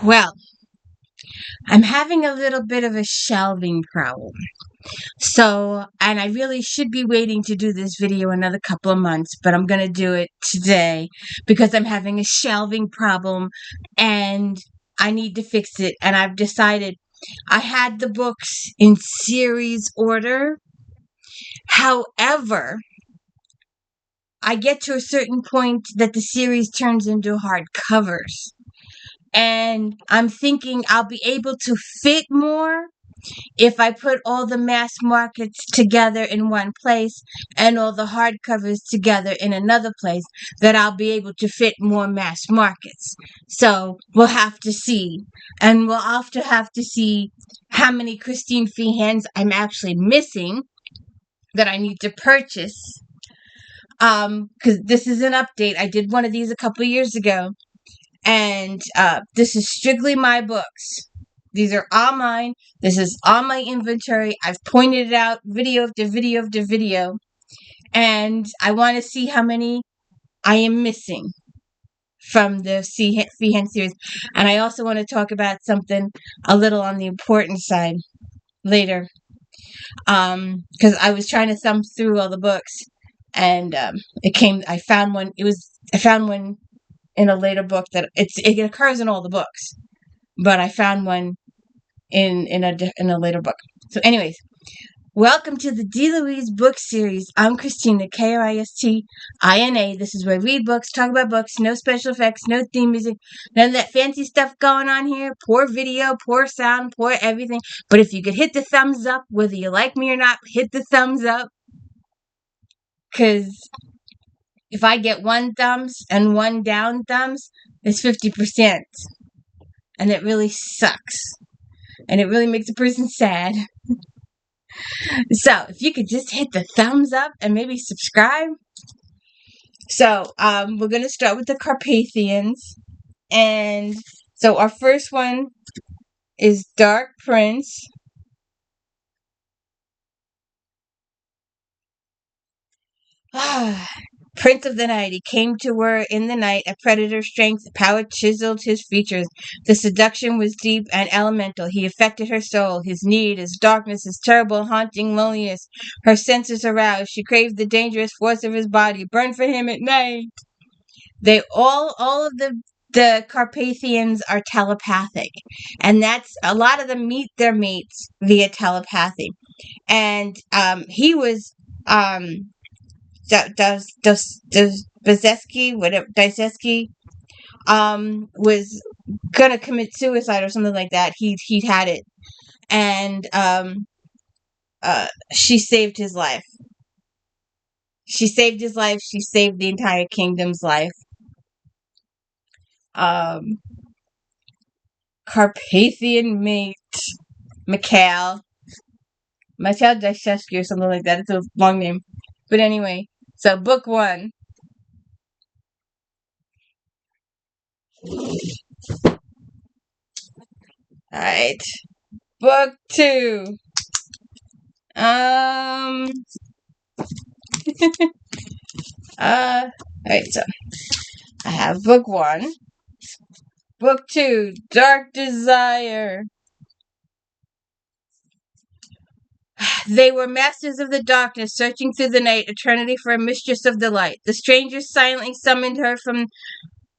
Well, I'm having a little bit of a shelving problem. So, and I really should be waiting to do this video another couple of months, but I'm going to do it today because I'm having a shelving problem and I need to fix it. And I've decided I had the books in series order. However, I get to a certain point that the series turns into hardcovers. And I'm thinking I'll be able to fit more if I put all the mass markets together in one place and all the hardcovers together in another place, that I'll be able to fit more mass markets. So we'll have to see. And we'll also have to see how many Christine Feehans I'm actually missing that I need to purchase. Because this is an update. I did one of these a couple of years ago. And this is strictly my books. These are all mine. This is all my inventory. I've pointed it out video after video after video. And I want to see how many I am missing from the Feehan series. And I also want to talk about something a little on the important side later. Because I was trying to thumb through all the books. And I found one in a later book that it occurs in all the books. But I found one in a later book. So anyways, welcome to the D. Louise book series. I'm Christina, Kristina. This is where I read books, talk about books, no special effects, no theme music, none of that fancy stuff going on here. Poor video, poor sound, poor everything. But if you could hit the thumbs up, whether you like me or not, hit the thumbs up. Because if I get one thumbs and one down thumbs, it's 50%. And it really sucks. And it really makes a person sad. So, if you could just hit the thumbs up and maybe subscribe. So, we're going to start with the Carpathians. And so, our first one is Dark Prince. Prince of the Night. He came to her in the night. A predator's strength, power chiseled his features. The seduction was deep and elemental. He affected her soul. His need, his darkness, his terrible, haunting loneliness. Her senses aroused. She craved the dangerous force of his body. Burned for him at night. They all of the Carpathians are telepathic. And that's, a lot of them meet their mates via telepathy. And, he was, Bezeski, whatever, Dizeski, was gonna commit suicide or something like that. He'd had it, and she saved his life. She saved his life. She saved the entire kingdom's life. Carpathian mate, Mikhail Dizeski or something like that. It's a long name, but anyway. So book one. Alright. Book two. Alright, so I have book one. Book two, Dark Desire. They were masters of the darkness, searching through the night eternity for a mistress of the light. The strangers silently summoned her from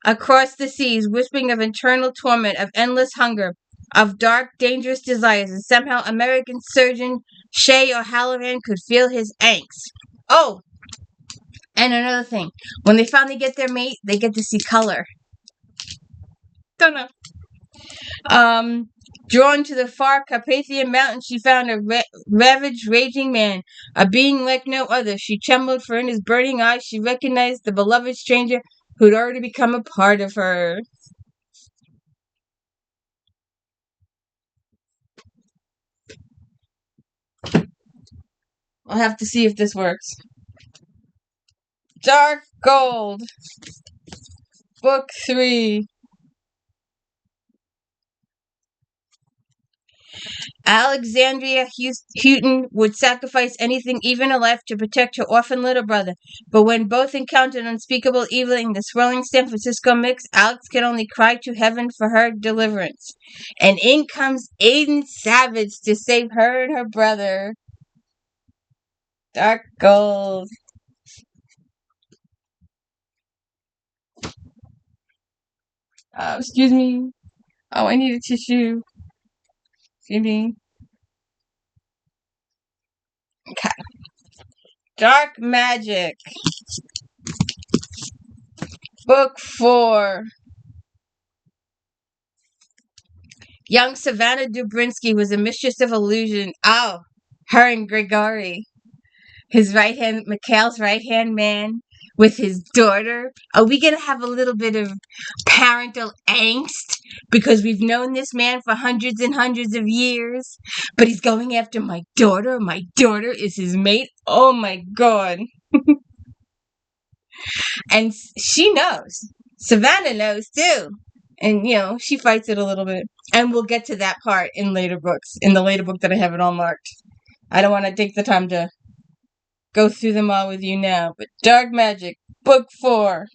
across the seas, whispering of eternal torment, of endless hunger, of dark, dangerous desires, and somehow American surgeon Shea O'Halloran could feel his angst. Oh, and another thing. When they finally get their mate, they get to see color. Don't know. Drawn to the far Carpathian mountains, she found a ravaged, raging man, a being like no other. She trembled, for in his burning eyes she recognized the beloved stranger who'd already become a part of her. I'll have to see if this works. Dark Gold. Book 3. Alexandria Houghton would sacrifice anything, even her life, to protect her orphan little brother. But when both encountered unspeakable evil in the swirling San Francisco mix, Alex could only cry to heaven for her deliverance. And in comes Aiden Savage to save her and her brother. Dark Gold. Excuse me. Oh, I need a tissue. Excuse me. Okay. Dark Magic. Book 4. Young Savannah Dubrinsky was a mistress of illusion. Oh, her and Grigori. His right hand, Mikhail's right hand man with his daughter. Are we going to have a little bit of parental angst? Because we've known this man for hundreds and hundreds of years, but he's going after my daughter. My daughter is his mate. Oh my God. And she knows. Savannah knows too. And, she fights it a little bit. And we'll get to that part in later books, in the later book that I have it all marked. I don't want to take the time to go through them all with you now. But Dark Magic, Book 4.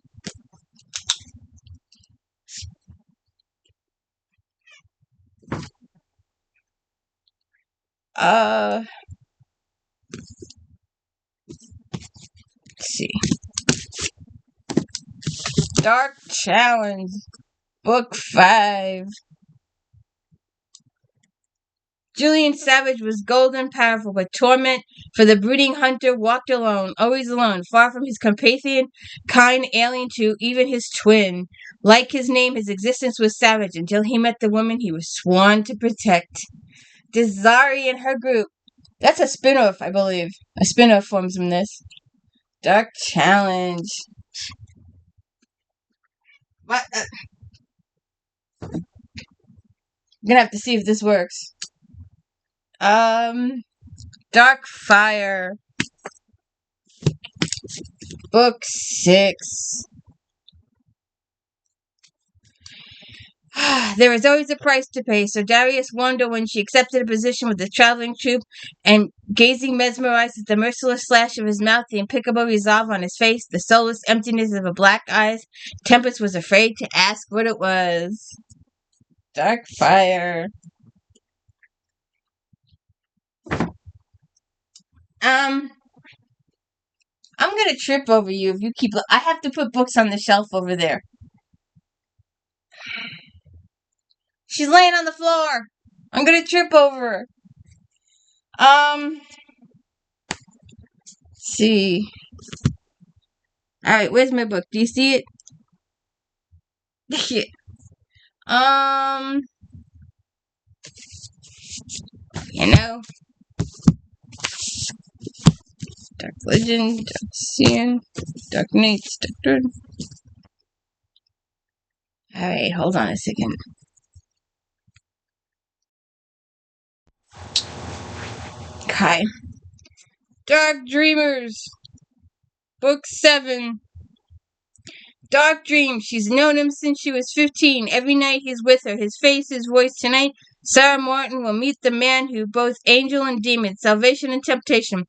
Let's see. Dark Challenge, Book 5. Julian Savage was golden powerful, but torment for the brooding hunter walked alone, always alone, far from his companion, kind, alien to even his twin. Like his name, his existence was savage until he met the woman he was sworn to protect. Desari and her group. That's a spin-off, I believe. A spin-off forms from this. Dark Challenge. What? I'm gonna have to see if this works. Dark Fire. Book 6. There is always a price to pay, so Darius warned her when she accepted a position with the traveling troupe, and gazing mesmerized at the merciless slash of his mouth, the impeccable resolve on his face, the soulless emptiness of her black eyes, Tempest was afraid to ask what it was. Dark Fire. I'm gonna trip over you if you keep. I have to put books on the shelf over there. She's laying on the floor. I'm gonna trip over her. Let's see. Alright, where's my book? Do you see it? You know. Dark Legend, Dark Sean, Dark Knights, Dark. Alright, hold on a second. Okay. Dark Dreamers, Book 7. Dark Dream. She's known him since she was 15. Every night he's with her. His face, his voice. Tonight, Sarah Martin will meet the man who both angel and demon, salvation and temptation.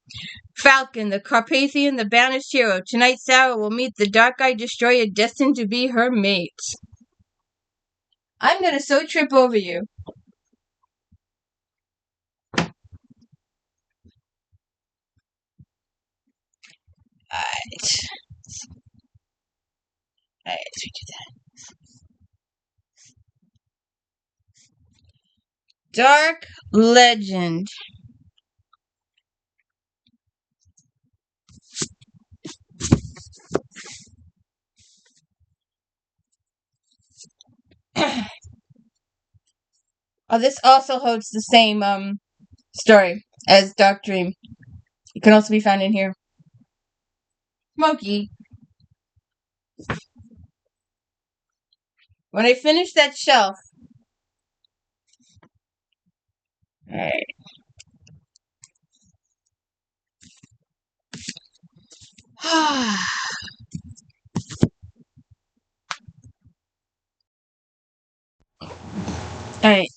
Falcon, the Carpathian, the banished hero. Tonight, Sarah will meet the dark-eyed destroyer destined to be her mate. I'm gonna so trip over you. Alright. Alright, let's redo that. Dark Legend. Oh, this also holds the same story as Dark Dream. It can also be found in here. Smokey. When I finish that shelf. Alright. Alright.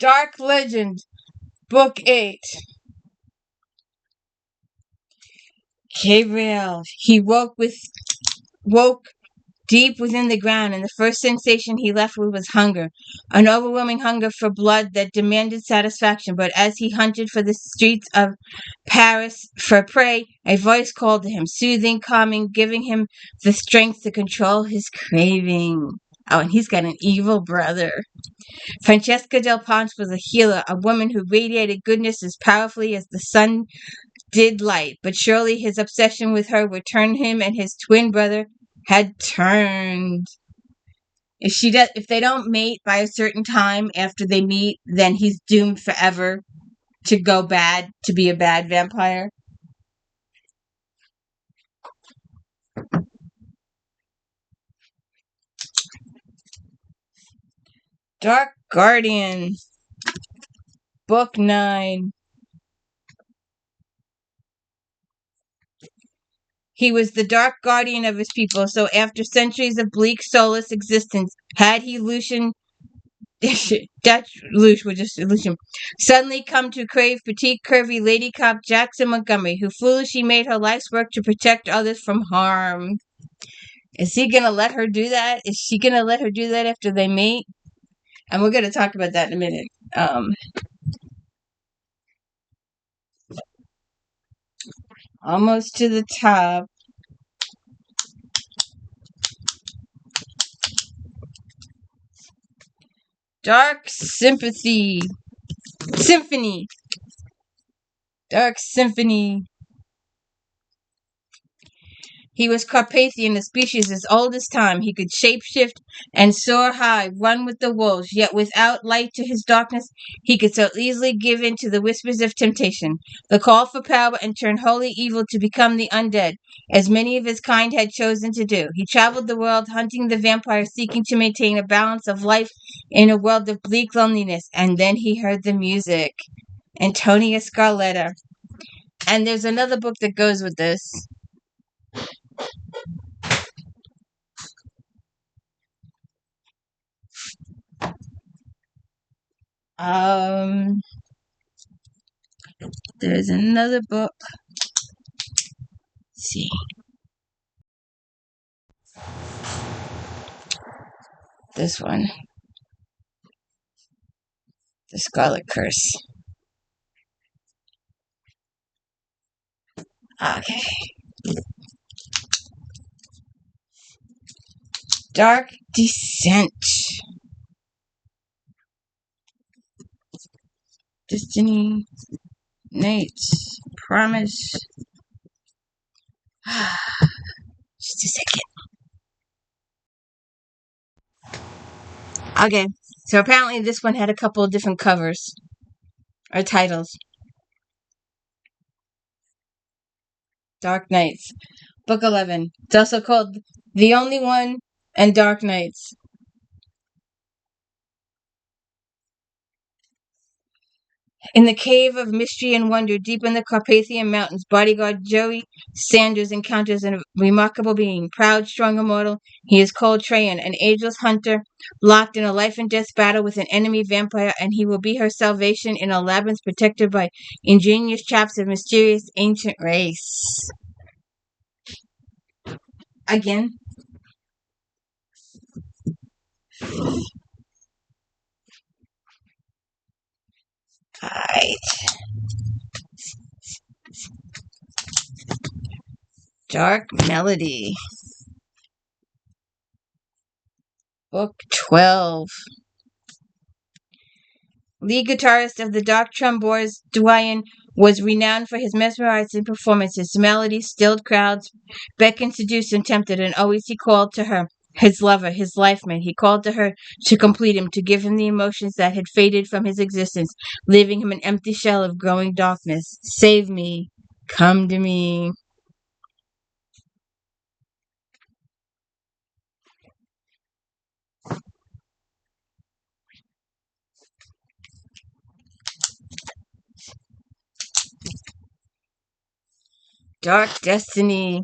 Dark Legend, Book 8. Gabriel, he woke deep within the ground, and the first sensation he left with was hunger, an overwhelming hunger for blood that demanded satisfaction. But as he hunted for the streets of Paris for prey, a voice called to him, soothing, calming, giving him the strength to control his craving. Oh, and he's got an evil brother. Francesca del Ponce was a healer, a woman who radiated goodness as powerfully as the sun did light, but surely his obsession with her would turn him and his twin brother had turned. If they don't mate by a certain time after they meet, then he's doomed forever to go bad, to be a bad vampire. Dark Guardian, Book 9. He was the dark guardian of his people, so after centuries of bleak, soulless existence, had he Dutch Lush would just Lucian suddenly come to crave petite, curvy lady cop Jackson Montgomery, who foolishly made her life's work to protect others from harm. Is he gonna let her do that? Is she gonna let her do that after they meet? And we're gonna talk about that in a minute. Almost to the top. Dark Sympathy. Symphony. Dark Symphony. He was Carpathian, a species as old as time. He could shapeshift and soar high, run with the wolves, yet without light to his darkness, he could so easily give in to the whispers of temptation, the call for power, and turn wholly evil to become the undead, as many of his kind had chosen to do. He traveled the world, hunting the vampire, seeking to maintain a balance of life in a world of bleak loneliness. And then he heard the music. Antonia Scarletta. And there's another book that goes with this. There's another book. Let's see. This one. The Scarlet Curse. Okay. Dark Descent. Destiny. Night. Promise. Just a second. Okay. So apparently this one had a couple of different covers. Or titles. Dark Nights. Book 11. It's also called The Only One and Dark Nights. In the cave of mystery and wonder, deep in the Carpathian Mountains, bodyguard Joey Sanders encounters a remarkable being. Proud, strong, immortal, he is called Trajan, an ageless hunter, locked in a life-and-death battle with an enemy vampire, and he will be her salvation in a labyrinth protected by ingenious traps of mysterious ancient race. Again. Alright. Dark Melody. Book 12. Lead guitarist of the Dark Trombores, Duane was renowned for his mesmerizing performances. Melody stilled crowds, beckoned, seduced, and tempted, and always he called to her, his lover, his life mate. He called to her to complete him, to give him the emotions that had faded from his existence, leaving him an empty shell of growing darkness. Save me. Come to me. Dark Destiny.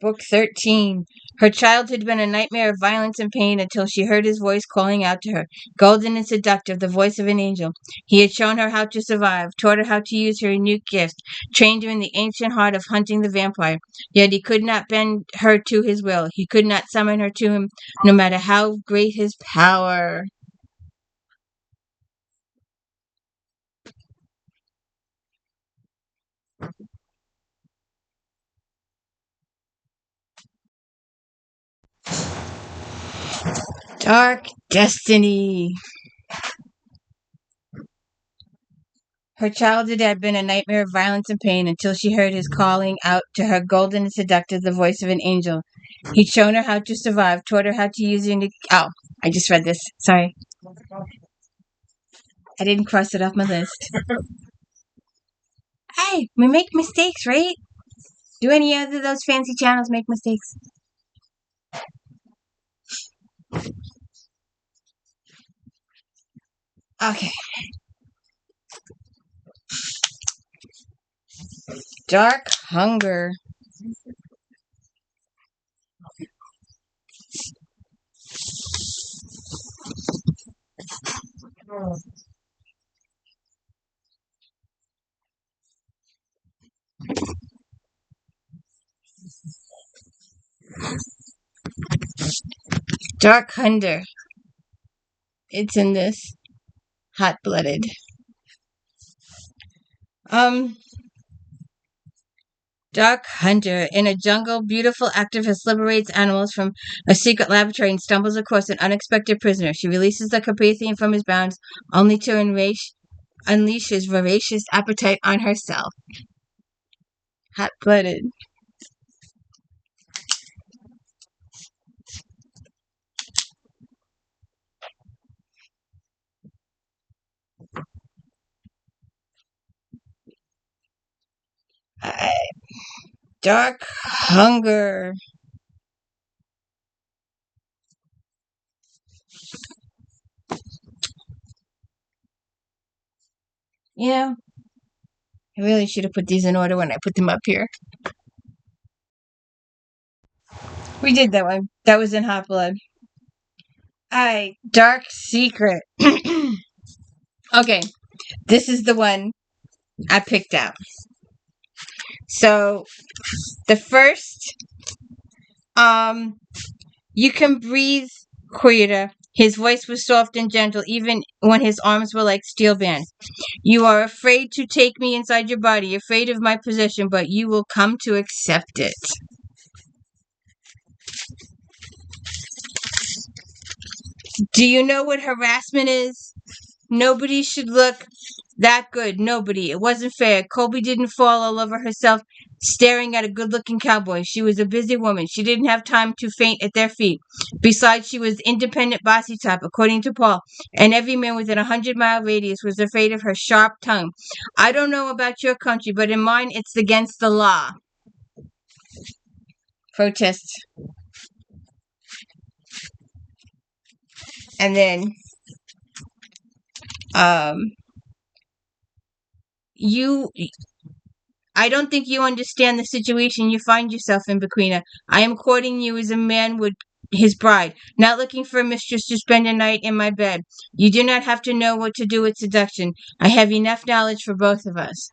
Book 13. Her childhood had been a nightmare of violence and pain until she heard his voice calling out to her, golden and seductive, the voice of an angel. He had shown her how to survive, taught her how to use her unique gift, trained her in the ancient art of hunting the vampire. Yet he could not bend her to his will. He could not summon her to him, no matter how great his power. Dark Destiny. Her childhood had been a nightmare of violence and pain until she heard his calling out to her, golden and seductive, the voice of an angel. He'd shown her how to survive, taught her how to use unique. Oh, I just read this. Sorry. I didn't cross it off my list. Hey, we make mistakes, right? Do any of those fancy channels make mistakes? Okay. Dark Hunger. Dark Hunger. It's in this. Hot blooded. Dark Hunter. In a jungle, beautiful activist liberates animals from a secret laboratory and stumbles across an unexpected prisoner. She releases the Carpathian from his bounds, only to unleash his voracious appetite on herself. Hot-blooded. Dark Hunger. You know, I really should have put these in order when I put them up here. We did that one. That was in Hot Blood. Alright, Dark Secret. Okay, this is the one I picked out. So, the first, you can breathe, Quita. His voice was soft and gentle, even when his arms were like steel bands. You are afraid to take me inside your body, afraid of my possession, but you will come to accept it. Do you know what harassment is? Nobody should look that good. Nobody. It wasn't fair. Colby didn't fall all over herself staring at a good-looking cowboy. She was a busy woman. She didn't have time to faint at their feet. Besides, she was independent bossy type, according to Paul, and every man within a 100-mile radius was afraid of her sharp tongue. I don't know about your country, but in mine, it's against the law. Protest. And then, I don't think you understand the situation you find yourself in, Bequina. I am courting you as a man would his bride, not looking for a mistress to spend a night in my bed. You do not have to know what to do with seduction. I have enough knowledge for both of us.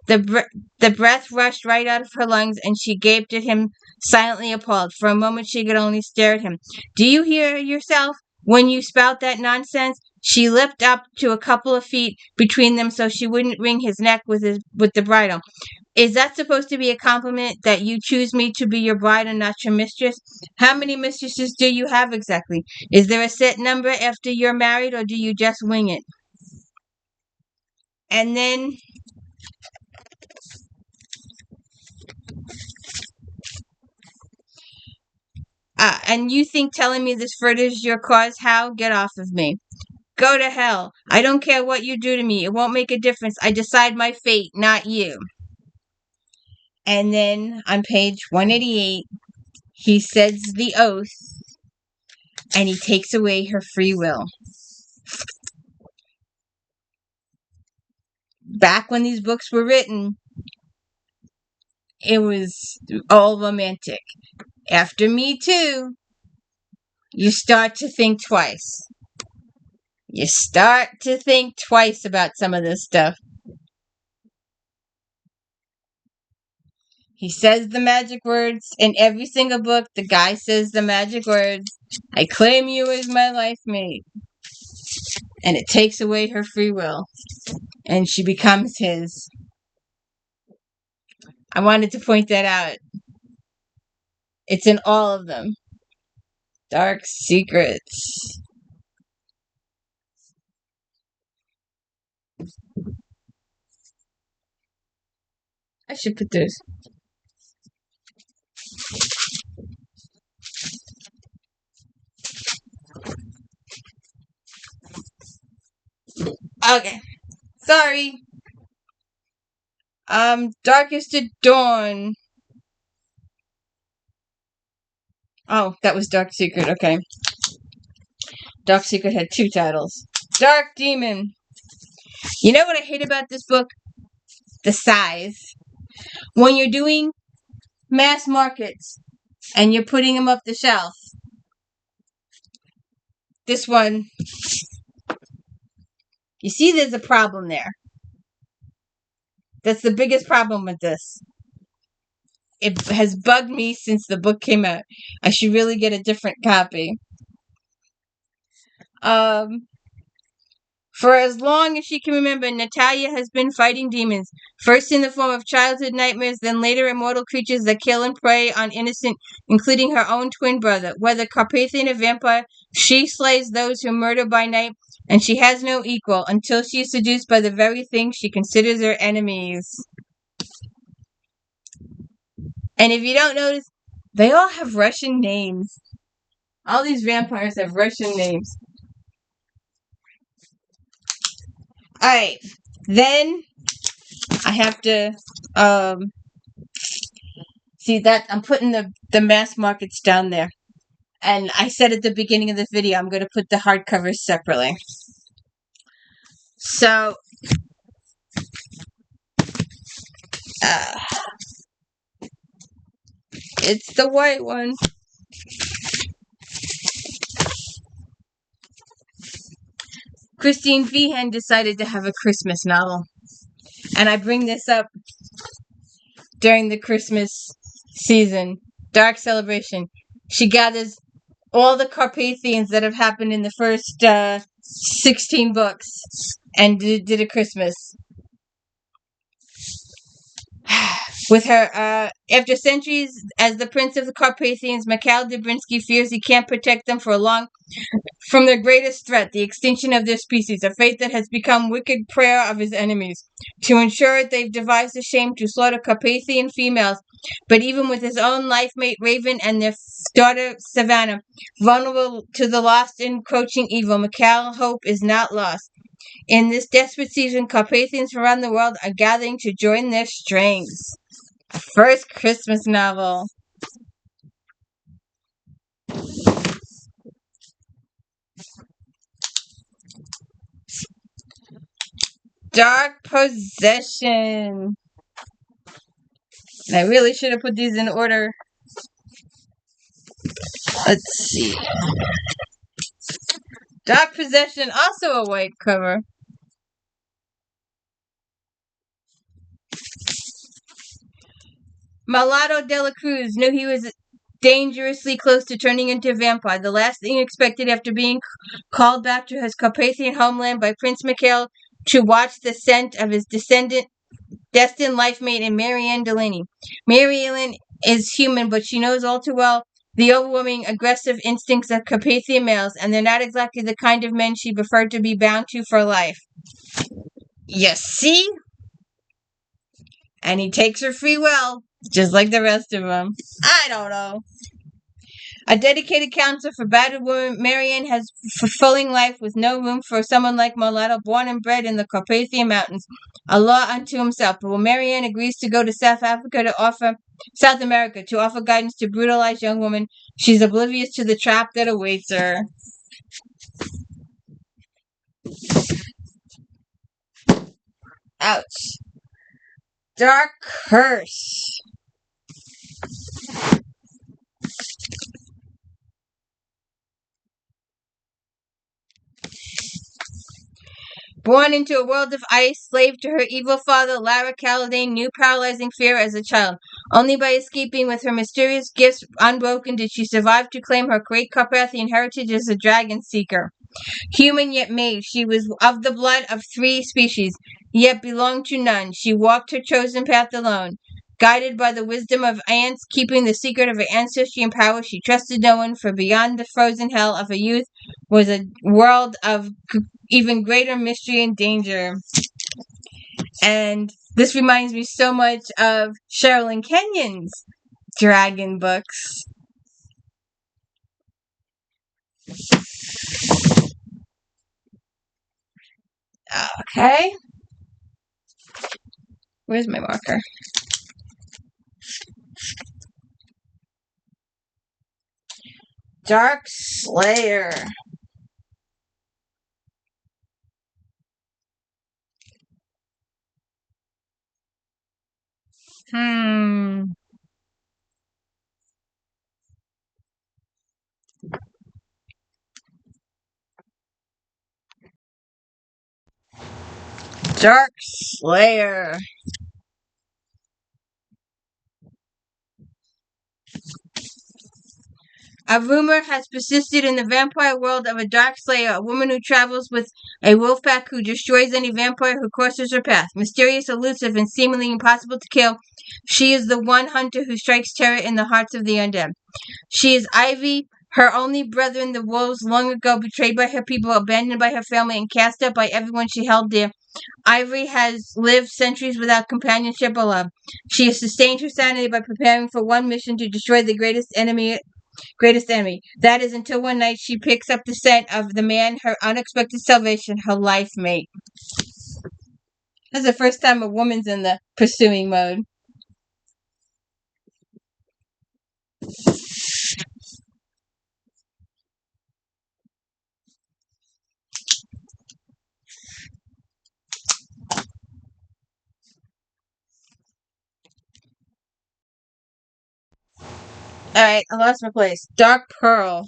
The breath rushed right out of her lungs, and she gaped at him, silently appalled. For a moment she could only stare at him. Do you hear yourself when you spout that nonsense? She leapt up to a couple of feet between them so she wouldn't wring his neck with the bridle. Is that supposed to be a compliment, that you choose me to be your bride and not your mistress? How many mistresses do you have exactly? Is there a set number after you're married, or do you just wing it? And then and you think telling me this furthers your cause? How? Get off of me. Go to hell. I don't care what you do to me. It won't make a difference. I decide my fate, not you. And then on page 188, he says the oath, and he takes away her free will. Back when these books were written, it was all romantic. After Me Too, you start to think twice. You start to think twice about some of this stuff. He says the magic words in every single book. The guy says the magic words. I claim you as my life mate. And it takes away her free will. And she becomes his. I wanted to point that out. It's in all of them. Dark Secrets. I should put this. Okay. Sorry. Darkest at Dawn. Oh, that was Dark Secret. Okay. Dark Secret had 2 titles. Dark Demon. You know what I hate about this book? The size. When you're doing mass markets and you're putting them up the shelf, this one, you see there's a problem there. That's the biggest problem with this. It has bugged me since the book came out. I should really get a different copy. For as long as she can remember, Natalia has been fighting demons, first in the form of childhood nightmares, then later immortal creatures that kill and prey on innocent, including her own twin brother. Whether Carpathian or vampire, she slays those who murder by night, and she has no equal until she is seduced by the very things she considers her enemies. And if you don't notice, they all have Russian names. All these vampires have Russian names. Alright, then I have to see that I'm putting the mass markets down there. And I said at the beginning of the video, I'm going to put the hardcovers separately. So, it's the white one. Christine Feehan decided to have a Christmas novel. And I bring this up during the Christmas season. Dark Celebration. She gathers all the Carpathians that have happened in the first 16 books and did a Christmas. With her, after centuries as the prince of the Carpathians, Mikhail Dobrinsky fears he can't protect them for long from their greatest threat, the extinction of their species, a fate that has become wicked prayer of his enemies. To ensure it, they've devised a shame to slaughter Carpathian females. But even with his own life mate Raven and their daughter Savannah, vulnerable to the lost encroaching evil, Mikhail's hope is not lost. In this desperate season, Carpathians around the world are gathering to join their strengths. First Christmas novel. Dark Possession. And I really should have put these in order. Let's see. Dark Possession, also a white cover. Mulatto de la Cruz knew he was dangerously close to turning into a vampire. The last thing he expected after being called back to his Carpathian homeland by Prince Mikhail to watch the scent of his destined life mate in Marianne Delaney. Marianne is human, but she knows all too well the overwhelming aggressive instincts of Carpathian males, and they're not exactly the kind of men she preferred to be bound to for life. You see? And he takes her free will, just like the rest of them. I don't know. A dedicated counselor for battered women, Marianne has fulfilling life with no room for someone like Mulatto, born and bred in the Carpathian Mountains, a law unto himself. But when Marianne agrees to go to South America to offer guidance to brutalized young women, she's oblivious to the trap that awaits her. Ouch. Dark Curse. Born into a world of ice, slave to her evil father, Lara Caladane knew paralyzing fear as a child. Only by escaping with her mysterious gifts unbroken did she survive to claim her great Carpathian heritage as a dragon seeker. Human yet made, she was of the blood of 3 species, yet belonged to none. She walked her chosen path alone. Guided by the wisdom of ants, keeping the secret of her ancestry and power, she trusted no one, for beyond the frozen hell of her youth was a world of even greater mystery and danger. And this reminds me so much of Sherilyn Kenyon's dragon books. Okay. Where's my marker? Dark Slayer. Dark Slayer. A rumor has persisted in the vampire world of a Dark Slayer, a woman who travels with a wolf pack who destroys any vampire who crosses her path. Mysterious, elusive, and seemingly impossible to kill, she is the one hunter who strikes terror in the hearts of the undead. She is Ivy, her only brethren, the wolves, long ago betrayed by her people, abandoned by her family, and cast out by everyone she held dear. Ivory has lived centuries without companionship or love. She has sustained her sanity by preparing for one mission to destroy the greatest enemy. That is until one night she picks up the scent of the man, her unexpected salvation, her life mate. That's the first time a woman's in the pursuing mode. Alright, I lost my place. Dark Pearl.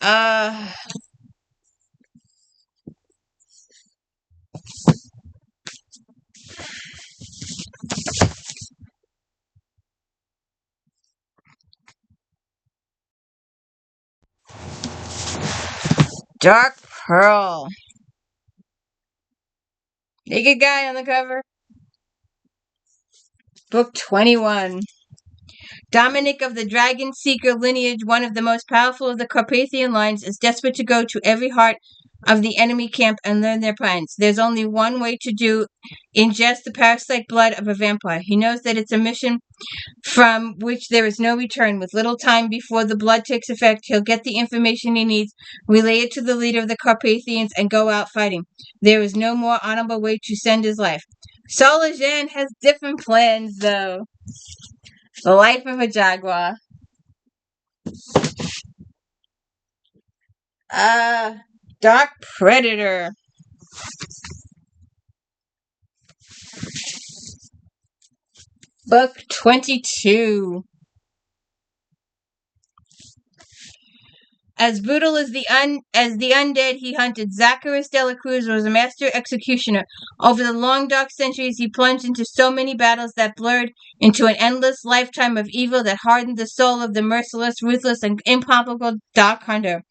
Uh Dark Pearl. Naked guy on the cover. Book 21. Dominic of the Dragon Seeker lineage, one of the most powerful of the Carpathian lines, is desperate to go to every heart of the enemy camp and learn their plans. There's only one way to do: ingest the parasite blood of a vampire. He knows that it's a mission from which there is no return. With little time before the blood takes effect, he'll get the information he needs, relay it to the leader of the Carpathians, and go out fighting. There is no more honorable way to send his life. Solajan has different plans, though. The Life of a Jaguar. Dark Predator. Book 22. As brutal as the undead he hunted, Zacharias de la Cruz was a master executioner. Over the long dark centuries, he plunged into so many battles that blurred into an endless lifetime of evil that hardened the soul of the merciless, ruthless, and implacable Dark Hunter.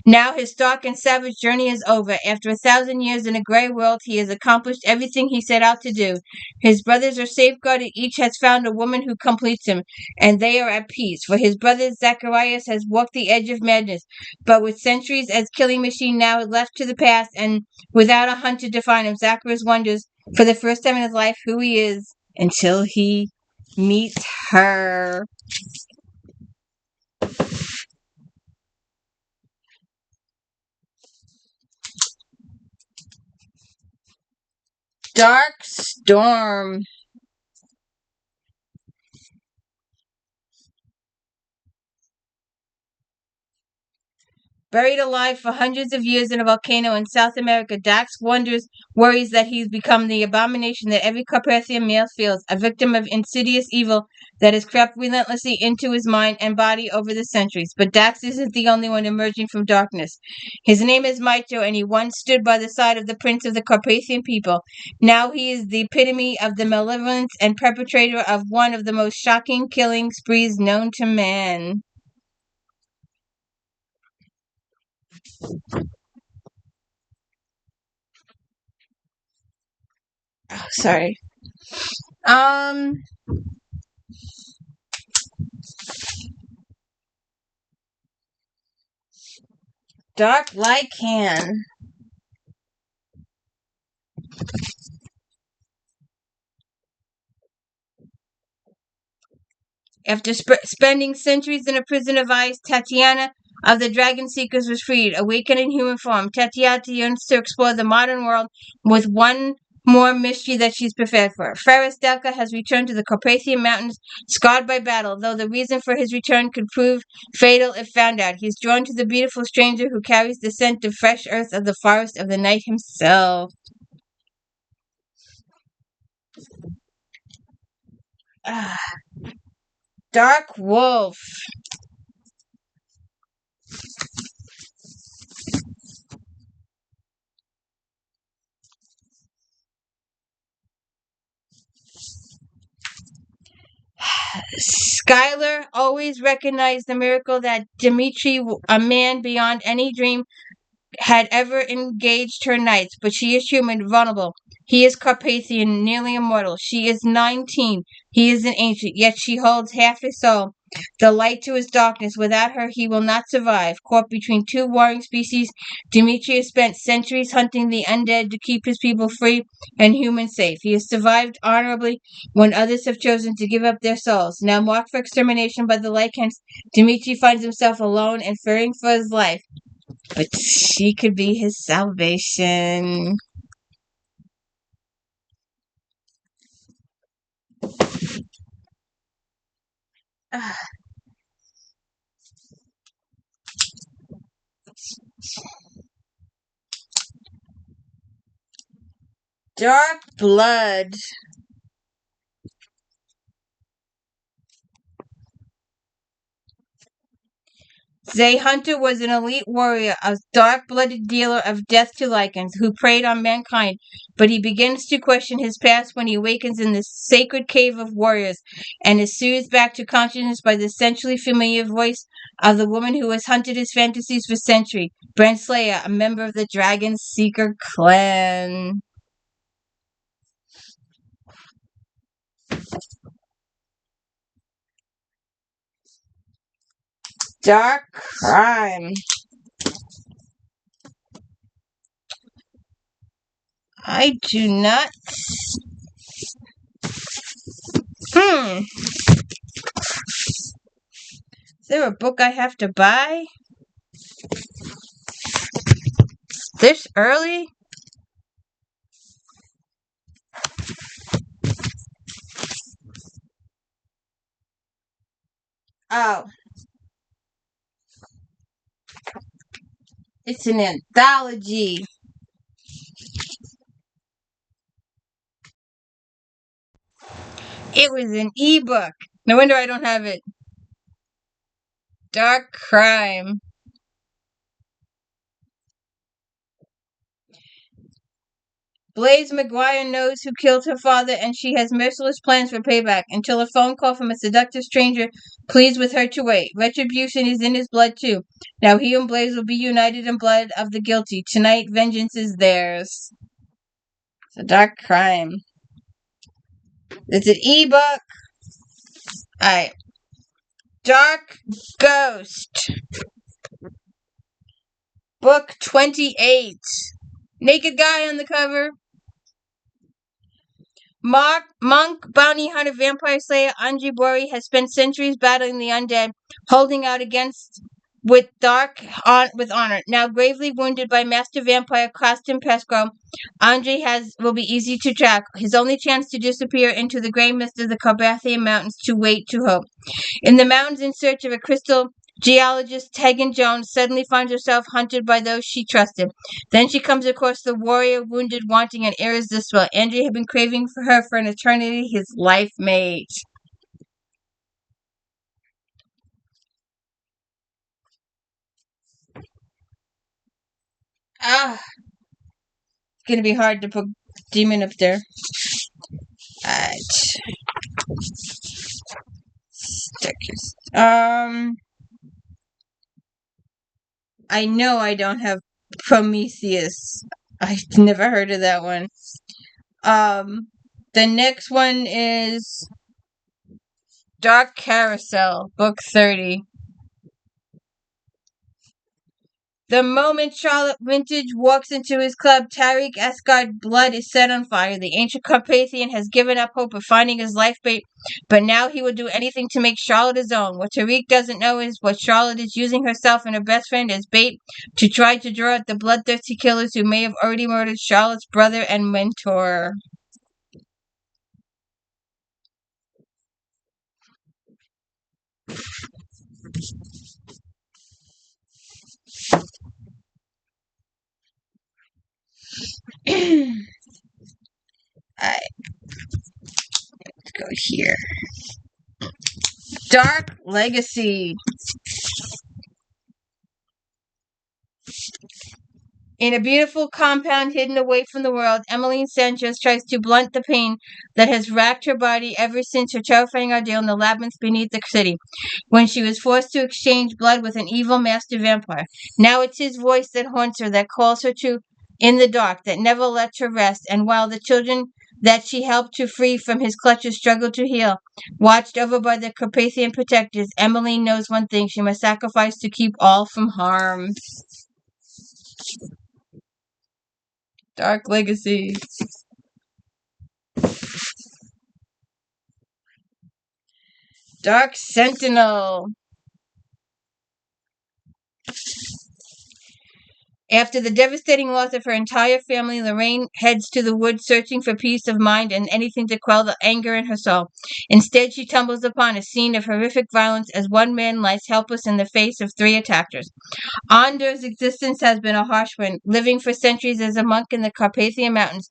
Now his dark and savage journey is over. After 1,000 years in a gray world, he has accomplished everything he set out to do. His brothers are safeguarded. Each has found a woman who completes him, and they are at peace. For his brother Zacharias has walked the edge of madness, but with centuries as killing machine now left to the past, and without a hunt to define him, Zacharias wonders, for the first time in his life, who he is until he meets her. Dark Storm. Buried alive for hundreds of years in a volcano in South America, Dax worries that he's become the abomination that every Carpathian male feels, a victim of insidious evil that has crept relentlessly into his mind and body over the centuries. But Dax isn't the only one emerging from darkness. His name is Maito, and he once stood by the side of the prince of the Carpathian people. Now he is the epitome of the malevolence and perpetrator of one of the most shocking killing sprees known to man. Oh, sorry. Um, Dark Lycan. After spending centuries in a prison of ice, Tatiana of the Dragon Seekers was freed. Awakened in human form, Tatiana yearns to explore the modern world with one more mystery that she's prepared for. Ferris Delca has returned to the Carpathian Mountains, scarred by battle, though the reason for his return could prove fatal if found out. He's drawn to the beautiful stranger who carries the scent of fresh earth of the forest of the night himself. Ah, Dark Wolf. Skylar always recognized the miracle that Dimitri, a man beyond any dream, had ever engaged her knights, but she is human, vulnerable. He is Carpathian, nearly immortal. She is 19. He is an ancient, yet she holds half his soul, the light to his darkness. Without her, he will not survive. Caught between two warring species, Dimitri has spent centuries hunting the undead to keep his people free and humans safe. He has survived honorably when others have chosen to give up their souls. Now marked for extermination by the Lycans, Dimitri finds himself alone and fearing for his life. But she could be his salvation. Dark Blood. Zay Hunter was an elite warrior, a dark-blooded dealer of death to Lycans, who preyed on mankind, but he begins to question his past when he awakens in the sacred cave of warriors, and is soothed back to consciousness by the sensually familiar voice of the woman who has hunted his fantasies for centuries, Brent Slayer, a member of the Dragon Seeker clan. Dark Crime. I do not. Is there a book I have to buy? This early? Oh. It's an anthology. It was an ebook. No wonder I don't have it. Dark Crime. Blaze McGuire knows who killed her father, and she has merciless plans for payback until a phone call from a seductive stranger pleads with her to wait. Retribution is in his blood, too. Now he and Blaze will be united in blood of the guilty. Tonight, vengeance is theirs. It's a dark crime. It's an ebook. Alright. Dark Ghost. Book 28. Naked guy on the cover. Monk, bounty hunter, vampire slayer Andre Bori has spent centuries battling the undead, holding out against with honor. Now gravely wounded by master vampire Costin Pesco, Andre will be easy to track. His only chance to disappear into the gray mist of the Carpathian Mountains, to wait, to hope. In the mountains in search of a crystal Geologist Tegan Jones suddenly finds herself hunted by those she trusted. Then she comes across the warrior wounded, wanting and irresistible. Andrea had been craving for her for an eternity, his life mate. It's gonna be hard to put Demon up there. Alright. Stickers. I know I don't have Prometheus. I've never heard of that one. The next one is Dark Carousel, book 30. The moment Charlotte Vintage walks into his club, Tariq Asgard's blood is set on fire. The ancient Carpathian has given up hope of finding his life bait, but now he will do anything to make Charlotte his own. What Tariq doesn't know is what Charlotte is using herself and her best friend as bait to try to draw out the bloodthirsty killers who may have already murdered Charlotte's brother and mentor. Alright, let's go here. Dark Legacy. In a beautiful compound hidden away from the world, Emmeline Sanchez tries to blunt the pain that has racked her body ever since her terrifying ordeal in the labyrinth beneath the city, when she was forced to exchange blood with an evil master vampire. Now it's his voice that haunts her, that calls her to in the dark, that never lets her rest, and while the children that she helped to free from his clutches struggle to heal, watched over by the Carpathian protectors, Emmeline knows one thing: she must sacrifice to keep all from harm. Dark Legacy. Dark Sentinel. After the devastating loss of her entire family, Lorraine heads to the woods searching for peace of mind and anything to quell the anger in her soul. Instead, she tumbles upon a scene of horrific violence as one man lies helpless in the face of 3 attackers. Anders' existence has been a harsh one. Living for centuries as a monk in the Carpathian Mountains,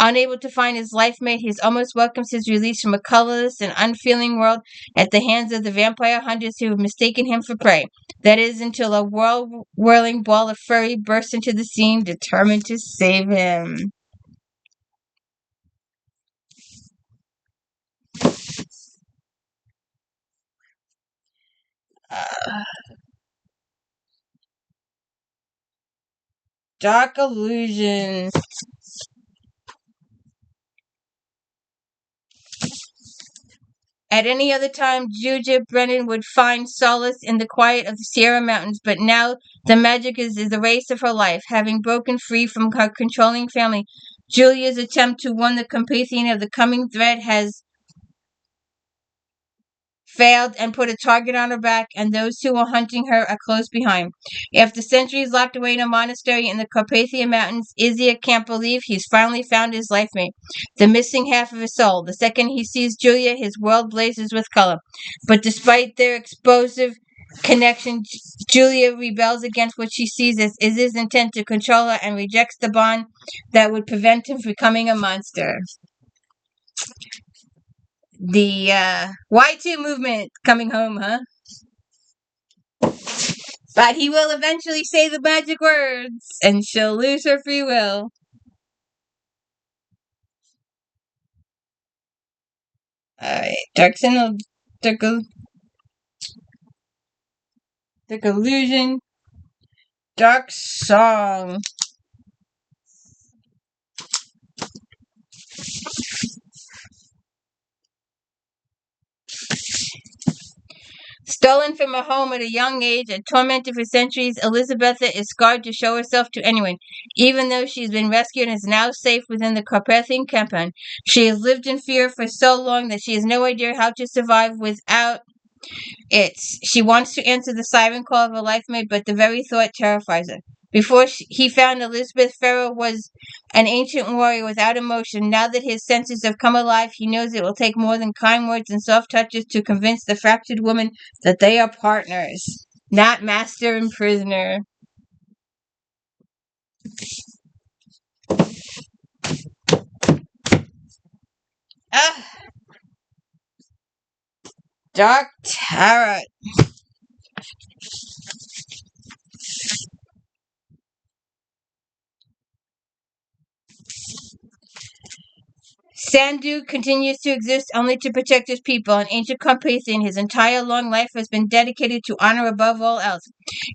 unable to find his life mate, he almost welcomes his release from a colorless and unfeeling world at the hands of the vampire hunters who have mistaken him for prey. That is, until a whirling ball of fury bursts into the scene, determined to save him. Dark Illusion. At any other time, Julia Brennan would find solace in the quiet of the Sierra Mountains, but now the magic is the race of her life. Having broken free from her controlling family, Julia's attempt to warn the Carpathian of the coming threat has failed and put a target on her back, and those who are hunting her are close behind. After centuries locked away in a monastery in the Carpathian Mountains, Izia can't believe he's finally found his life mate, the missing half of his soul. The second he sees Julia, his world blazes with color. But despite their explosive connection, Julia rebels against what she sees as Izia's intent to control her and rejects the bond that would prevent him from becoming a monster. The Y2 movement coming home, huh? But he will eventually say the magic words, and she'll lose her free will. Alright, Dark Sentinel, Dark Illusion, Dark Song. Stolen from her home at a young age and tormented for centuries, Elizabetha is scarred to show herself to anyone. Even though she's been rescued and is now safe within the Carpathian compound, she has lived in fear for so long that she has no idea how to survive without it. She wants to answer the siren call of her life mate, but the very thought terrifies her. Before he found Elizabeth, Farrell was an ancient warrior without emotion. Now that his senses have come alive, he knows it will take more than kind words and soft touches to convince the fractured woman that they are partners. Not master and prisoner. Ah, Dark Tarot. Sandu continues to exist only to protect his people. An ancient Carpathian, his entire long life has been dedicated to honor above all else.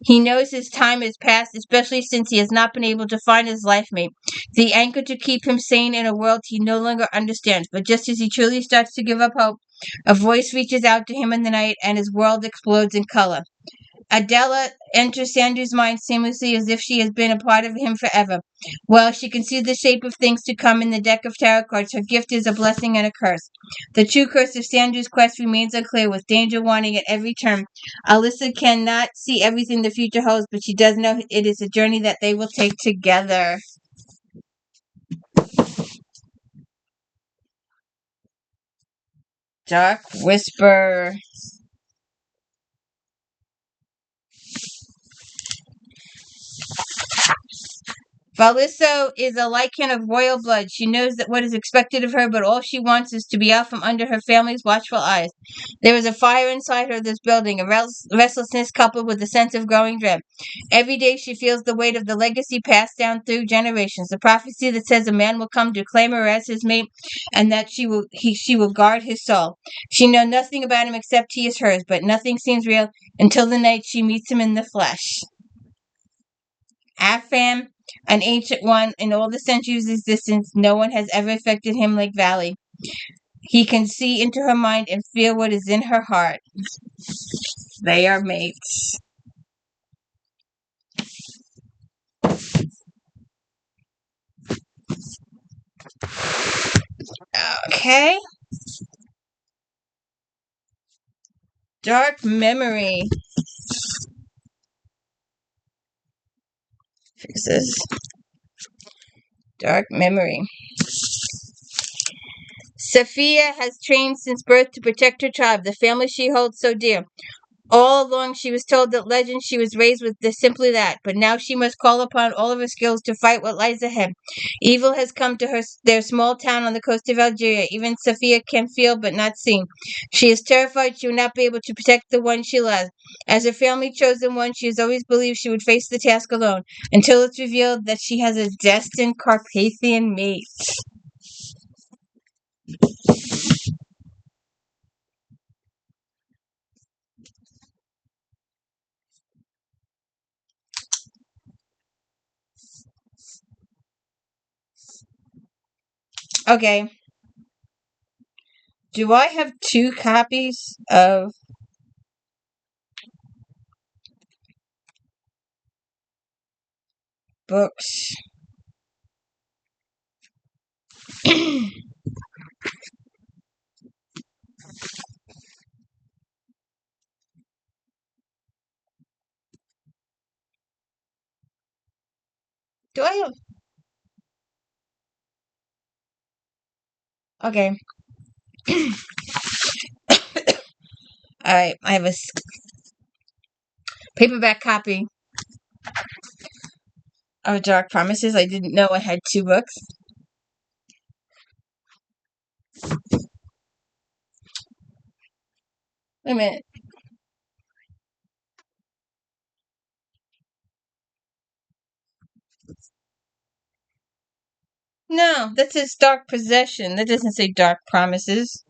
He knows his time is past, especially since he has not been able to find his life mate, the anchor to keep him sane in a world he no longer understands. But just as he truly starts to give up hope, a voice reaches out to him in the night, and his world explodes in color. Adela enters Sandu's mind seamlessly as if she has been a part of him forever. While she can see the shape of things to come in the deck of tarot cards, her gift is a blessing and a curse. The true curse of Sandu's quest remains unclear, with danger wanting at every turn. Alyssa cannot see everything the future holds, but she does know it is a journey that they will take together. Dark Whisper. Valiso is a Lycan of royal blood. She knows that what is expected of her, but all she wants is to be out from under her family's watchful eyes. There is a fire inside her this building, a restlessness coupled with a sense of growing dread. Every day she feels the weight of the legacy passed down through generations, the prophecy that says a man will come to claim her as his mate, and that she will guard his soul. She knows nothing about him except he is hers, but nothing seems real until the night she meets him in the flesh. Afam, an ancient one, in all the centuries of existence, no one has ever affected him like Valley. He can see into her mind and feel what is in her heart. They are mates. Okay. Dark Memory. Fix this. Dark Memory. Sophia has trained since birth to protect her tribe, the family she holds so dear. All along she was told that legend she was raised with simply that, but now she must call upon all of her skills to fight what lies ahead. Evil has come to their small town on the coast of Algeria. Even Sophia can feel but not see. She is terrified she will not be able to protect the one she loves. As her family chosen one, she has always believed she would face the task alone, until it's revealed that she has a destined Carpathian mate. Okay. Do I have 2 copies of books? Do I have? Okay. All right. I have a paperback copy of Dark Promises. I didn't know I had 2 books. Wait a minute. No, that says Dark Possession. That doesn't say Dark Promises.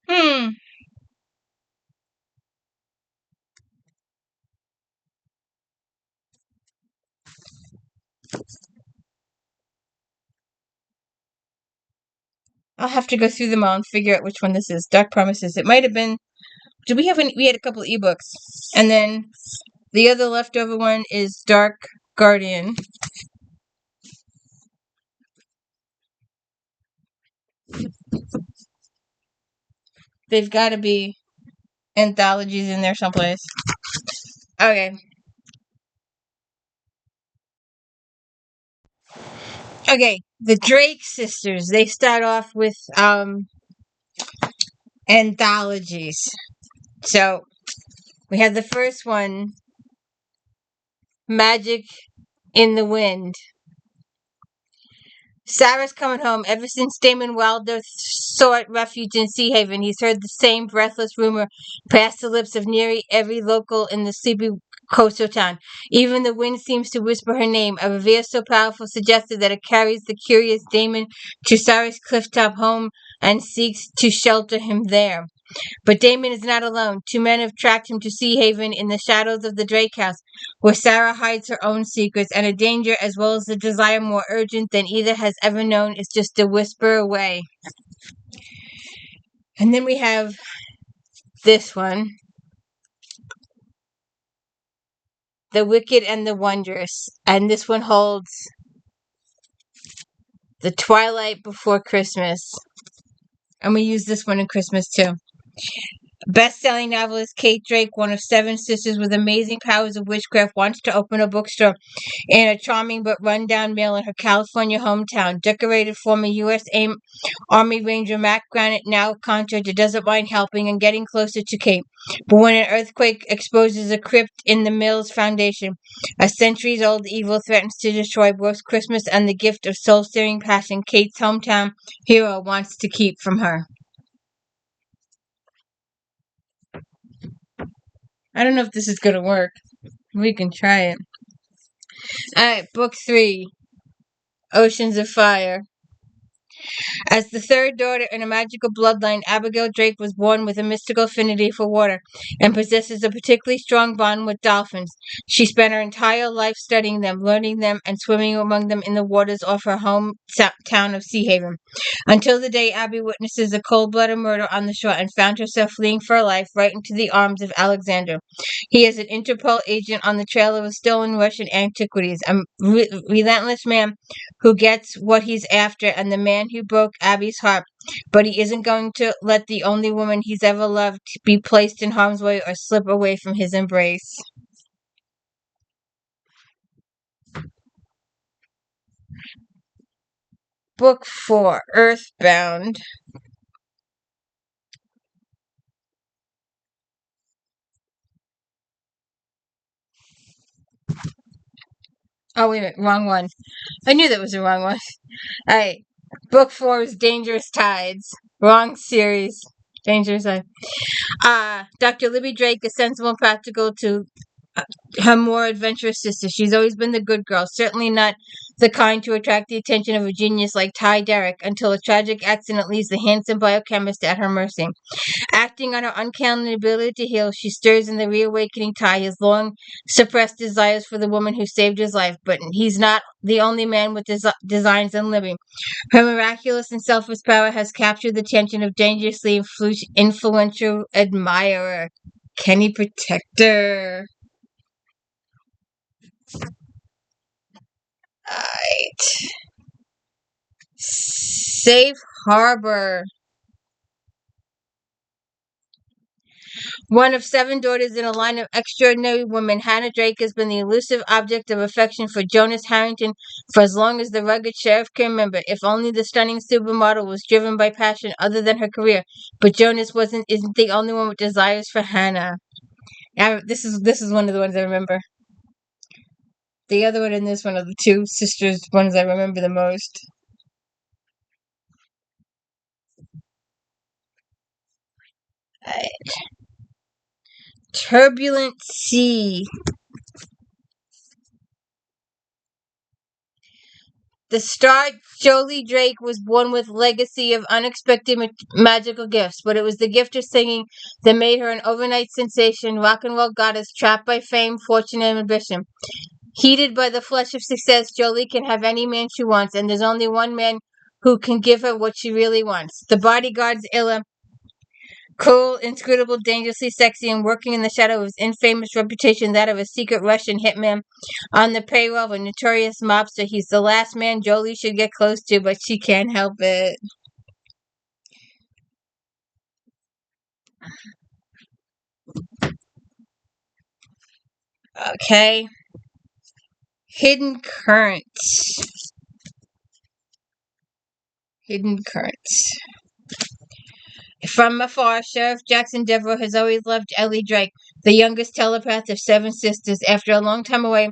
Hmm. I'll have to go through them all and figure out which one this is. Dark Promises. It might have been. Did we have any? We had a couple of ebooks, and then the other leftover one is Dark Guardian. They've got to be anthologies in there someplace. Okay. Okay. The Drake sisters. They start off with anthologies. So We have the first one, Magic in the Wind. Sarah's coming home. Ever since Damon Wilder sought refuge in Sea Haven, he's heard the same breathless rumor pass the lips of nearly every local in the sleepy coastal town. Even the wind seems to whisper her name, a revere so powerful suggested that it carries the curious Damon to Sarah's clifftop home and seeks to shelter him there. But Damon is not alone. Two men have tracked him to Sea Haven in the shadows of the Drake House, where Sarah hides her own secrets, and a danger as well as a desire more urgent than either has ever known is just a whisper away. And then we have this one, The Wicked and the Wondrous. And this one holds The Twilight Before Christmas. And we use this one in Christmas too. Best-selling novelist Kate Drake, one of 7 sisters with amazing powers of witchcraft, wants to open a bookstore in a charming but run-down mill in her California hometown. Decorated former U.S. Army Ranger Mac Granite, now contractor, doesn't mind helping and getting closer to Kate. But when an earthquake exposes a crypt in the mill's foundation, a centuries-old evil threatens to destroy both Christmas and the gift of soul-stirring passion Kate's hometown hero wants to keep from her. I don't know if this is going to work. We can try it. Alright, book 3. Oceans of Fire. As the third daughter in a magical bloodline, Abigail Drake was born with a mystical affinity for water and possesses a particularly strong bond with dolphins. She spent her entire life studying them, learning them, and swimming among them in the waters off her hometown of Sea Haven. Until the day Abby witnesses a cold-blooded murder on the shore and found herself fleeing for her life right into the arms of Alexander. He is an Interpol agent on the trail of stolen Russian antiquities, a relentless man who gets what he's after, and the man who broke Abby's heart, but he isn't going to let the only woman he's ever loved be placed in harm's way or slip away from his embrace. Book 4, Earthbound. Oh, wait a minute, wrong one. I knew that was the wrong one. Alright, book 4 is Dangerous Tides. Wrong series. Dangerous Tides. Dr. Libby Drake is sensible and practical to her more adventurous sister. She's always been the good girl, certainly not the kind to attract the attention of a genius like Ty Derrick, until a tragic accident leaves the handsome biochemist at her mercy. Acting on her uncanny ability to heal, she stirs in the reawakening Ty his long suppressed desires for the woman who saved his life, but he's not the only man with designs on Libby. Her miraculous and selfless power has captured the attention of dangerously influential admirer. Can he protect her? Alright. Safe Harbor. One of 7 daughters in a line of extraordinary women, Hannah Drake has been the elusive object of affection for Jonas Harrington for as long as the rugged sheriff can remember. If only the stunning supermodel was driven by passion other than her career. But Jonas isn't the only one with desires for Hannah. This is one of the ones I remember. The other one and this one are the 2 sisters ones I remember the most. Right. Turbulent Sea. The star Jolie Drake was born with legacy of unexpected magical gifts, but it was the gift of singing that made her an overnight sensation, rock and roll goddess trapped by fame, fortune, and ambition. Heated by the flush of success, Jolie can have any man she wants, and there's only one man who can give her what she really wants. The bodyguard's Illa, cool, inscrutable, dangerously sexy, and working in the shadow of his infamous reputation, that of a secret Russian hitman on the payroll of a notorious mobster. He's the last man Jolie should get close to, but she can't help it. Okay. Hidden Currents. Hidden Currents. From afar, Sheriff Jackson Devereaux has always loved Ellie Drake, the youngest telepath of 7 sisters. After a long time away,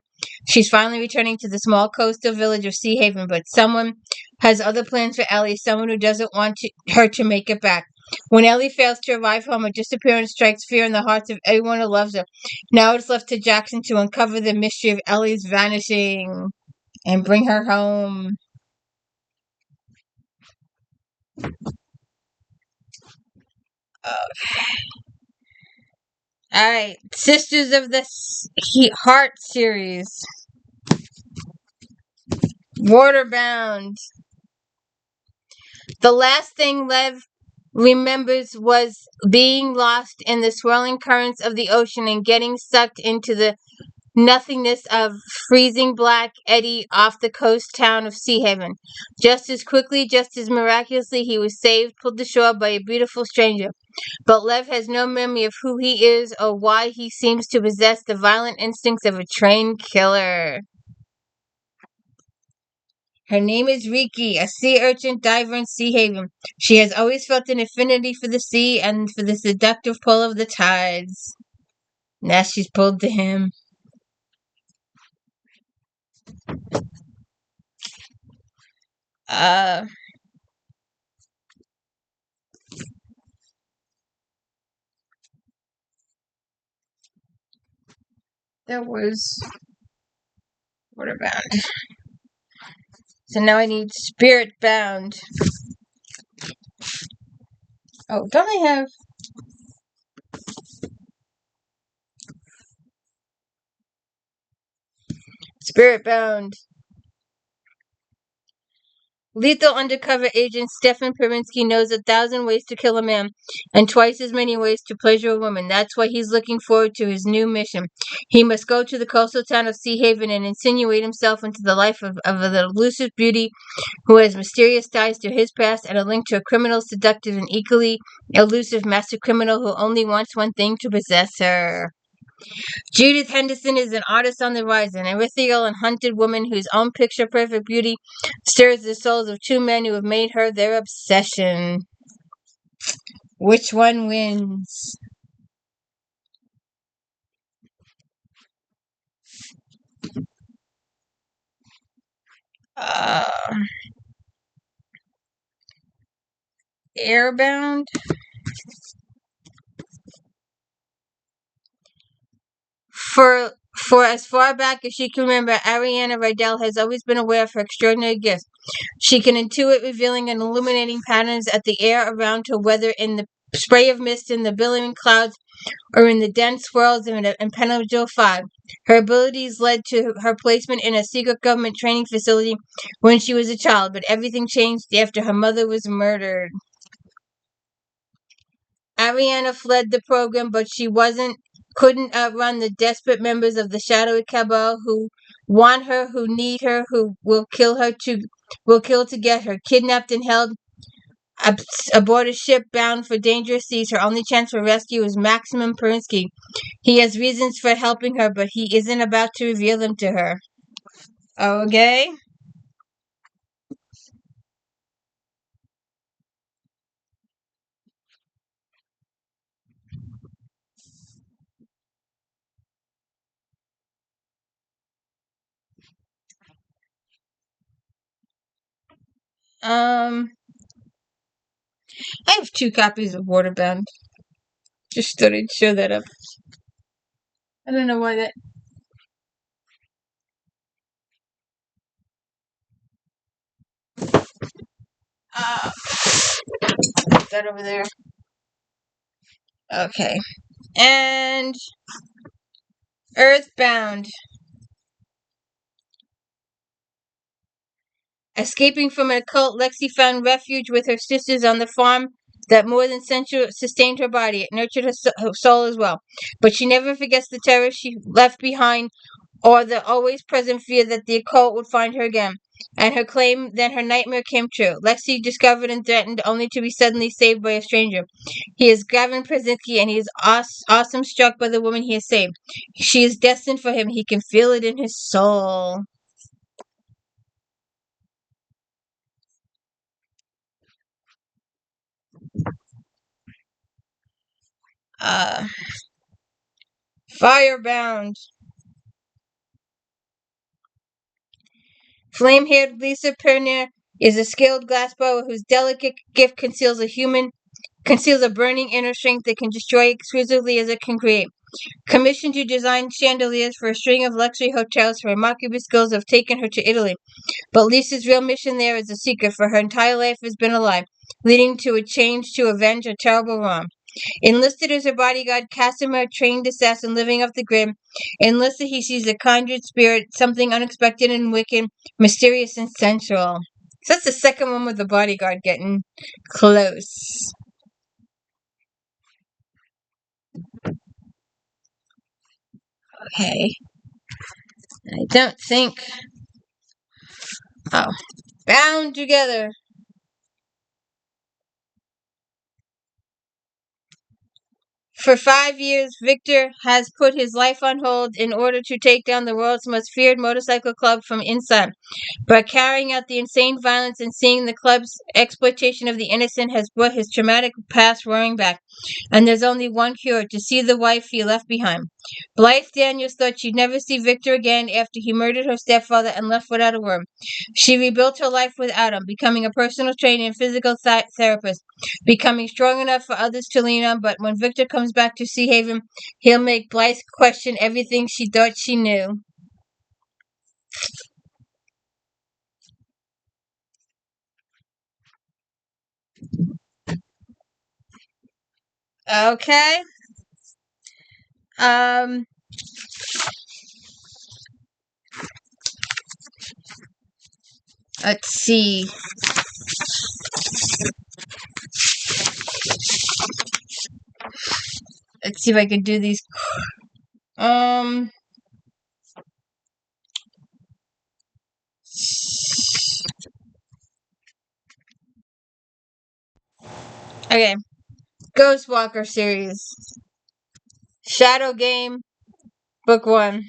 she's finally returning to the small coastal village of Sea Haven, but someone has other plans for Ellie, someone who doesn't want her to make it back. When Ellie fails to arrive home, her disappearance strikes fear in the hearts of everyone who loves her. Now it's left to Jackson to uncover the mystery of Ellie's vanishing and bring her home. Alright, Sisters of the Heart series. Waterbound. The last thing Lev remembers was being lost in the swirling currents of the ocean and getting sucked into the nothingness of freezing black eddy off the coast town of Sea Haven. Just as quickly, just as miraculously, he was saved, pulled to shore by a beautiful stranger. But Lev has no memory of who he is or why he seems to possess the violent instincts of a trained killer. Her name is Riki, a sea urchin diver in Sea Haven. She has always felt an affinity for the sea and for the seductive pull of the tides. Now she's pulled to him. Uh, there was Waterbound. So now I need Spirit Bound. Oh, don't I have Spirit Bound? Lethal undercover agent Stefan Perinsky knows 1,000 ways to kill a man and twice as many ways to pleasure a woman. That's why he's looking forward to his new mission. He must go to the coastal town of Sea Haven and insinuate himself into the life of an elusive beauty who has mysterious ties to his past and a link to a criminal, seductive, and equally elusive master criminal who only wants one thing: to possess her. Judith Henderson is an artist on the rise, an ethereal and hunted woman whose own picture-perfect beauty stirs the souls of two men who have made her their obsession. Which one wins? Uh, Airbound? For as far back as she can remember, Ariana Rydell has always been aware of her extraordinary gifts. She can intuit revealing and illuminating patterns at the air around her, whether in the spray of mist in the billowing clouds or in the dense swirls of an impenetrable fog. Her abilities led to her placement in a secret government training facility when she was a child, but everything changed after her mother was murdered. Ariana fled the program, but she couldn't outrun the desperate members of the shadowy cabal who want her, who need her, who will kill to get her. Kidnapped and held aboard a ship bound for dangerous seas, her only chance for rescue is Maximum Perinsky. He has reasons for helping her, but he isn't about to reveal them to her. Okay? Um, I have 2 copies of Waterbound. Just thought I'd show that up. I don't know why that. Put that over there. Okay. And Earthbound. Escaping from an occult, Lexi found refuge with her sisters on the farm that more than sustained her body. It nurtured her soul as well. But she never forgets the terror she left behind or the always present fear that the occult would find her again. And then her nightmare came true. Lexi discovered and threatened, only to be suddenly saved by a stranger. He is Gavin Krasinski, and he is awesome struck by the woman he has saved. She is destined for him. He can feel it in his soul. Uh, Firebound. Flame-haired Lisa Pernier is a skilled glassblower whose delicate gift conceals a burning inner strength that can destroy exquisitely as it can create. Commissioned to design chandeliers for a string of luxury hotels, her remarkable skills have taken her to Italy. But Lisa's real mission there is a secret, for her entire life has been a lie, leading to a change to avenge a terrible wrong. Enlisted as her bodyguard, Casimir, trained assassin living off the grid. Enlisted, he sees a conjured spirit, something unexpected and wicked, mysterious and sensual. So that's the second one with the bodyguard getting close. Okay. I don't think. Oh. Bound together. For 5 years, Victor has put his life on hold in order to take down the world's most feared motorcycle club from inside. But carrying out the insane violence and seeing the club's exploitation of the innocent has brought his traumatic past roaring back. And there's only one cure: to see the wife he left behind. Blythe Daniels thought she'd never see Victor again after he murdered her stepfather and left without a word. She rebuilt her life without him, becoming a personal trainer and physical therapist, becoming strong enough for others to lean on. But when Victor comes back to Sea Haven, he'll make Blythe question everything she thought she knew. Okay. Um, let's see. Let's see if I can do these. Um, okay. Ghostwalker series. Shadow Game, Book 1.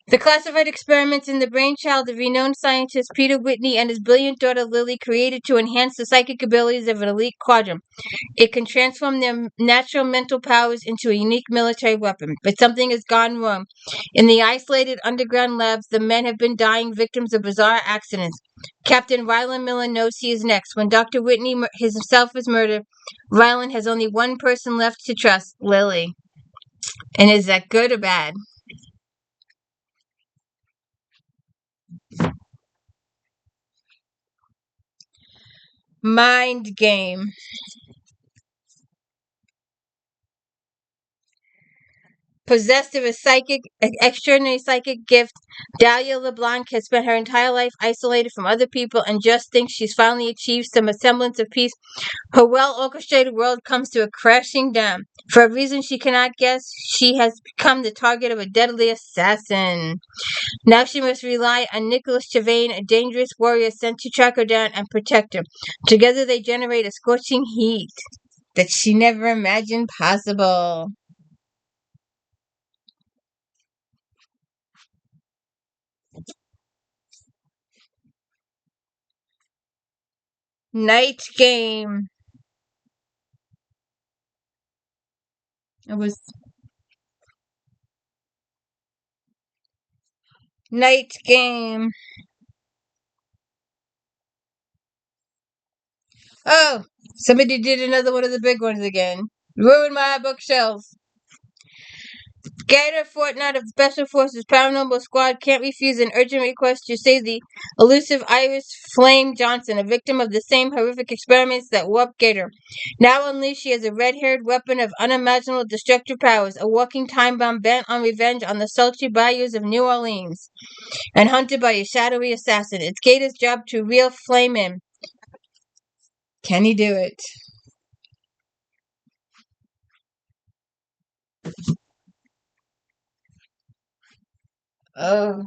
The classified experiments in the brainchild of renowned scientist Peter Whitney and his brilliant daughter Lily created to enhance the psychic abilities of an elite quadrant. It can transform their natural mental powers into a unique military weapon. But something has gone wrong. In the isolated underground labs, the men have been dying victims of bizarre accidents. Captain Ryland Miller knows he is next. When Dr. Whitney himself is murdered, Ryland has only one person left to trust: Lily. And is that good or bad? Mind Game. Possessed of a extraordinary psychic gift, Dahlia LeBlanc has spent her entire life isolated from other people and just thinks she's finally achieved some semblance of peace. Her well-orchestrated world comes to a crashing down. For a reason she cannot guess, she has become the target of a deadly assassin. Now she must rely on Nicholas Chavain, a dangerous warrior sent to track her down and protect her. Together they generate a scorching heat that she never imagined possible. Night Game. It was Night Game. Oh, somebody did another one of the big ones again. Ruined my bookshelves. Gator Fortnite of Special Forces Paranormal Squad can't refuse an urgent request to save the elusive Iris Flame Johnson, a victim of the same horrific experiments that warped Gator. Now unleashed, she has a red-haired weapon of unimaginable destructive powers, a walking time bomb bent on revenge on the sultry bayous of New Orleans, and hunted by a shadowy assassin. It's Gator's job to reel Flame in. Can he do it? Oh.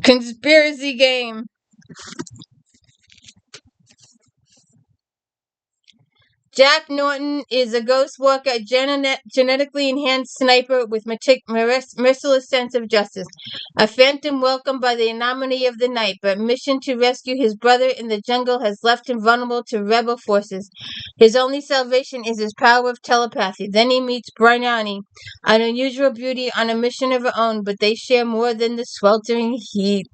Conspiracy Game. Jack Norton is a ghost walker, a genetically enhanced sniper with merciless sense of justice. A phantom welcomed by the anomaly of the night, but mission to rescue his brother in the jungle has left him vulnerable to rebel forces. His only salvation is his power of telepathy. Then he meets Brignani, an unusual beauty on a mission of her own, but they share more than the sweltering heat.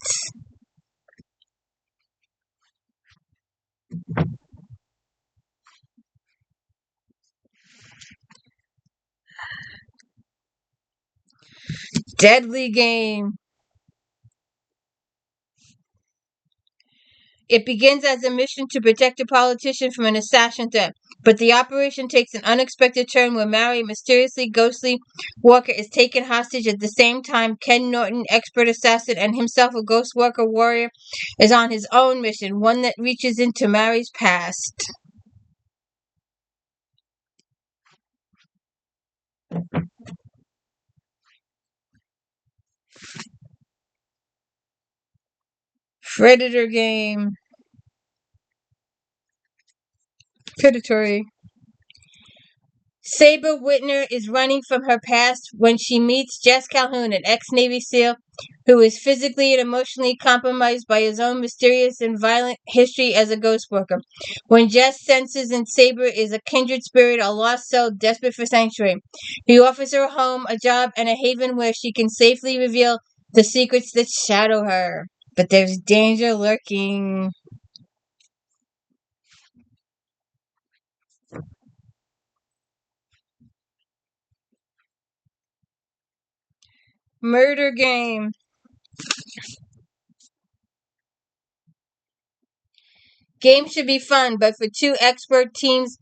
Deadly Game. It begins as a mission to protect a politician from an assassin threat, but the operation takes an unexpected turn where Mary, a mysteriously ghostly walker, is taken hostage. At the same time, Ken Norton, expert assassin and himself a ghost walker warrior, is on his own mission, one that reaches into Mary's past. Predator Game. Predatory. Sabre Whitner is running from her past when she meets Jess Calhoun, an ex-Navy SEAL who is physically and emotionally compromised by his own mysterious and violent history as a ghost worker. When Jess senses in Sabre is a kindred spirit, a lost soul desperate for sanctuary, he offers her a home, a job, and a haven where she can safely reveal the secrets that shadow her. But there's danger lurking. Murder Game. Games should be fun, but for two expert teams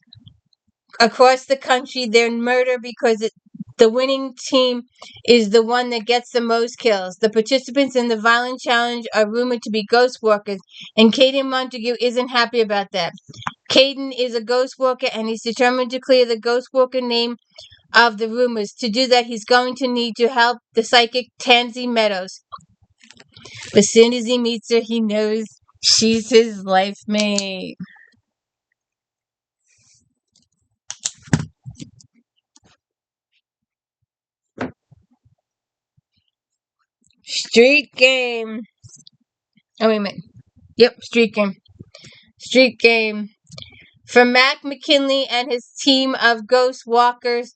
across the country, they're murder because the winning team is the one that gets the most kills. The participants in the violent challenge are rumored to be ghost walkers, and Caden Montague isn't happy about that. Caden is a ghost walker, and he's determined to clear the ghost walker name of the rumors. To do that, he's going to need to help the psychic Tansy Meadows. But as soon as he meets her, he knows she's his life mate. Street Game. Oh, wait a minute. Yep, Street Game. Street Game. For Mac McKinley and his team of ghost walkers,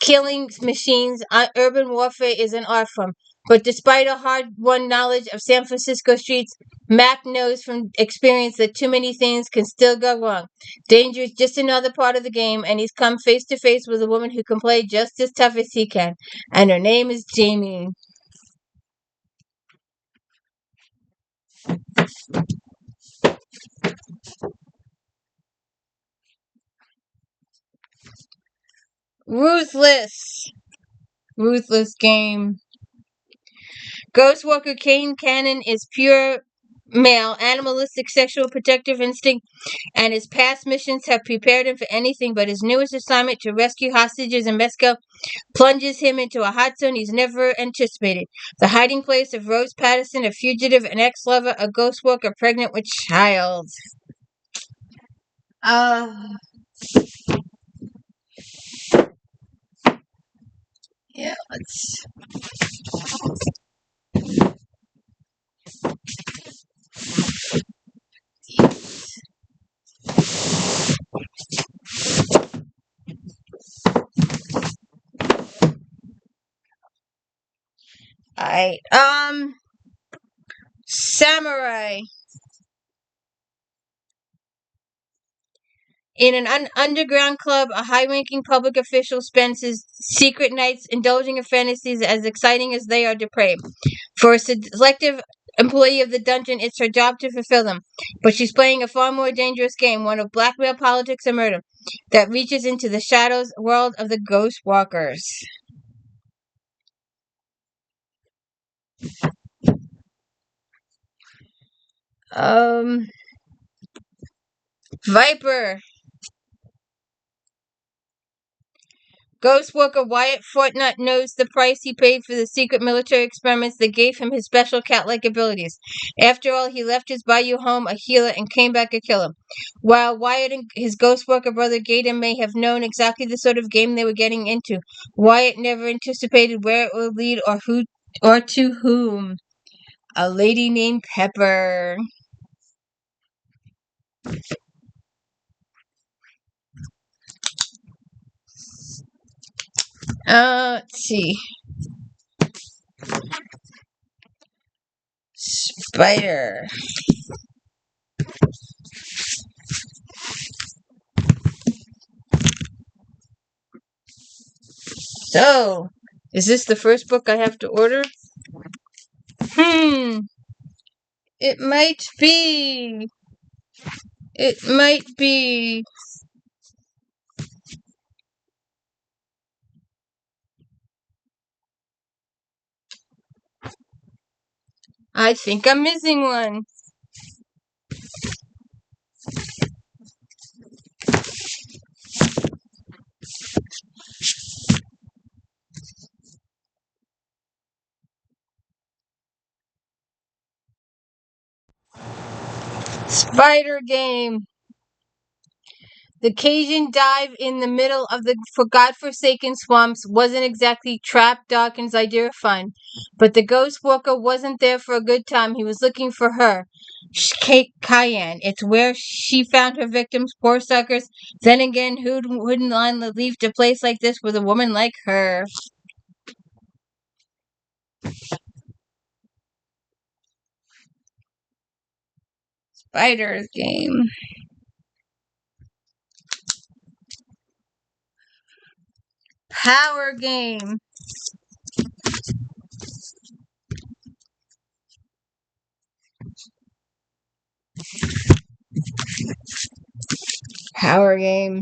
killing machines, urban warfare is an art form. But despite a hard-won knowledge of San Francisco streets, Mac knows from experience that too many things can still go wrong. Danger is just another part of the game, and he's come face to face with a woman who can play just as tough as he can. And her name is Jamie. Ruthless. Ruthless Game. Ghostwalker Kane Cannon is pure male, animalistic sexual protective instinct, and his past missions have prepared him for anything but his newest assignment to rescue hostages in Mexico plunges him into a hot zone he's never anticipated. The hiding place of Rose Patterson, a fugitive, an ex-lover, a ghost walker pregnant with child. Uh, yeah, let's... Alright, Samurai. In an underground club, a high-ranking public official spends his secret nights indulging in fantasies as exciting as they are depraved. For a selective employee of the dungeon, it's her job to fulfill them. But she's playing a far more dangerous game, one of blackmail, politics, and murder, that reaches into the shadows world of the Ghost Walkers. Um, Viper. Ghost worker Wyatt Fortnut knows the price he paid for the secret military experiments that gave him his special cat-like abilities. After all, he left his bayou home a healer and came back a killer. While Wyatt and his ghost worker brother Gator may have known exactly the sort of game they were getting into, Wyatt never anticipated where it would lead or who or to whom. A lady named Pepper. Let's see. Spider. So, is this the first book I have to order? It might be. It might be. I think I'm missing one. Spider game. The Cajun dive in the middle of the godforsaken swamps wasn't exactly Trap Dawkins' idea of fun, but the ghost walker wasn't there for a good time. He was looking for her. Cayenne. It's where she found her victims, poor suckers. Then again, who wouldn't line the leave to a place like this with a woman like her? Spider's game. Power game. Power game.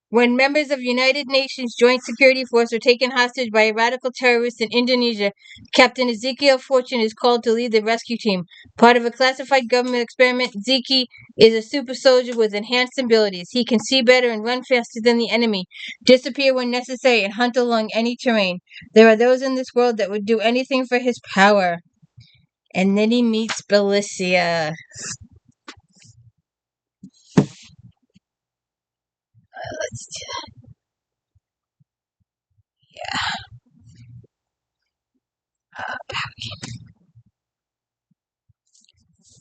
When members of United Nations Joint Security Force are taken hostage by radical terrorists in Indonesia, Captain Ezekiel Fortune is called to lead the rescue team. Part of a classified government experiment, Zeke is a super soldier with enhanced abilities. He can see better and run faster than the enemy, disappear when necessary, and hunt along any terrain. There are those in this world that would do anything for his power. And then he meets Belicia. Let's do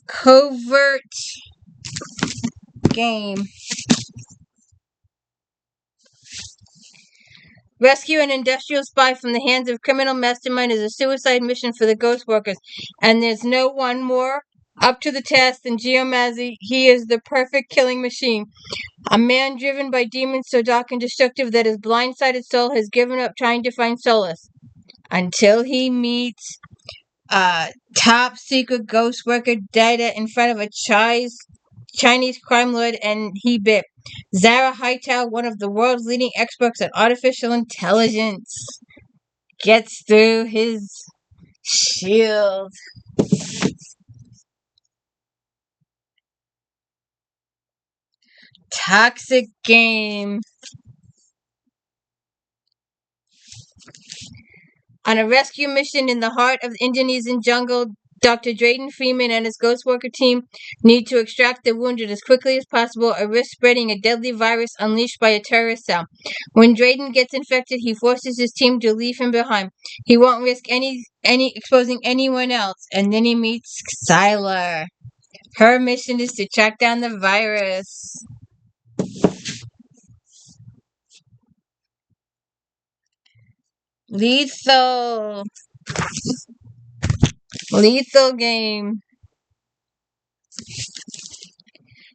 Covert game. Rescue an industrial spy from the hands of criminal mastermind is a suicide mission for the ghost workers, and there's no one more up to the task than Geomazi. He is the perfect killing machine. A man driven by demons so dark and destructive that his blindsided soul has given up trying to find solace. Until he meets top secret ghost worker Data in front of a Chinese crime lord, and he bit. Zara Hightower, one of the world's leading experts on artificial intelligence, gets through his shield. Toxic game. On a rescue mission in the heart of the Indonesian jungle, Dr. Drayden Freeman and his ghost worker team need to extract the wounded as quickly as possible or risk spreading a deadly virus unleashed by a terrorist cell. When Drayden gets infected, he forces his team to leave him behind. He won't risk any exposing anyone else. And then he meets Skylar. Her mission is to track down the virus. Lethal. Lethal game.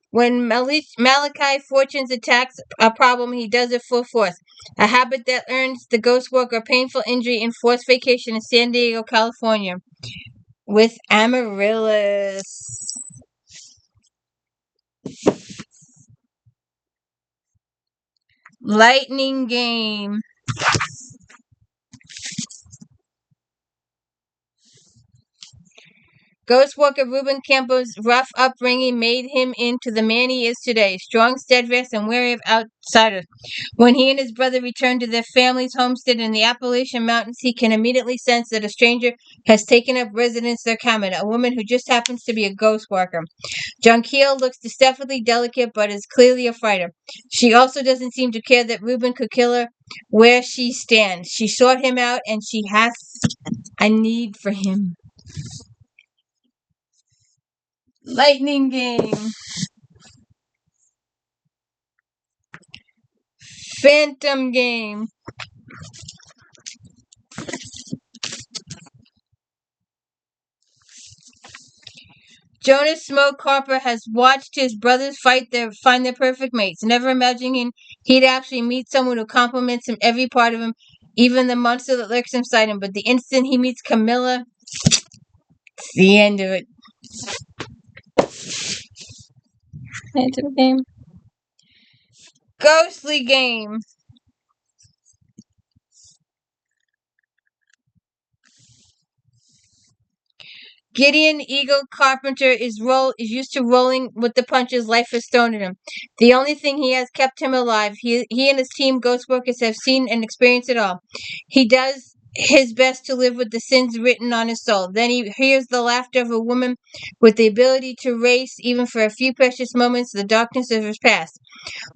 When Malachi Fortunes attacks a problem, he does it full force. A habit that earns the ghost worker a painful injury in forced vacation in San Diego, California. With Amaryllis. Lightning game. Ghostwalker Reuben Campbell's rough upbringing made him into the man he is today, strong, steadfast, and wary of outsiders. When he and his brother return to their family's homestead in the Appalachian Mountains, he can immediately sense that a stranger has taken up residence in their cabin, a woman who just happens to be a ghost walker. Jonquil looks deceptively delicate but is clearly a fighter. She also doesn't seem to care that Reuben could kill her where she stands. She sought him out and she has a need for him. Lightning game. Phantom game. Jonas Smoke Harper has watched his brothers find their perfect mates, never imagining he'd actually meet someone who compliments him every part of him, even the monster that lurks inside him. But the instant he meets Camilla, it's the end of it. Phantom game. Ghostly game. Gideon Eagle Carpenter is used to rolling with the punches life has thrown at him. The only thing he has kept him alive. He and his team ghost workers have seen and experienced it all. He does his best to live with the sins written on his soul. Then he hears the laughter of a woman with the ability to erase, even for a few precious moments, the darkness of his past.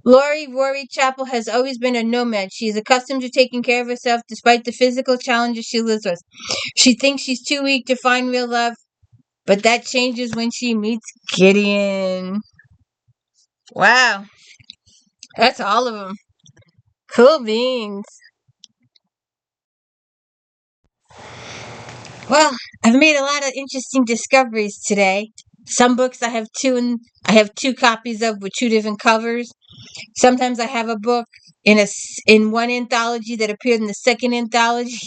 Lori Rory Chappell has always been a nomad. She is accustomed to taking care of herself despite the physical challenges she lives with. She thinks she's too weak to find real love, but that changes when she meets Gideon. Wow. That's all of them. Cool beans. Well, I've made a lot of interesting discoveries today. Some books I have two copies of with two different covers. Sometimes I have a book in one anthology that appeared in the second anthology.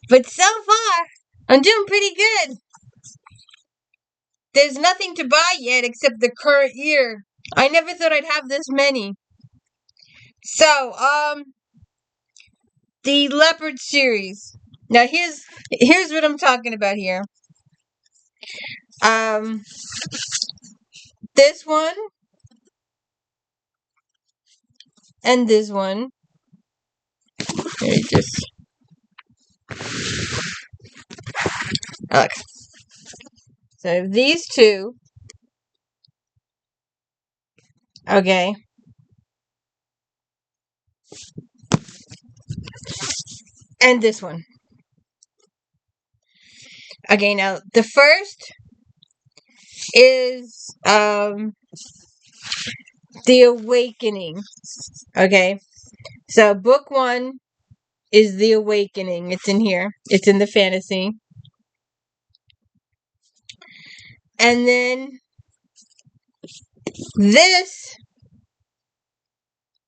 But so far, I'm doing pretty good. There's nothing to buy yet except the current year. I never thought I'd have this many. So, the Leopard series. Now here's what I'm talking about here. This one and this one. Let me just look. So these two. Okay. And this one. Okay, now the first is The Awakening. Okay. So book one is The Awakening. It's in here. It's in the fantasy. And then this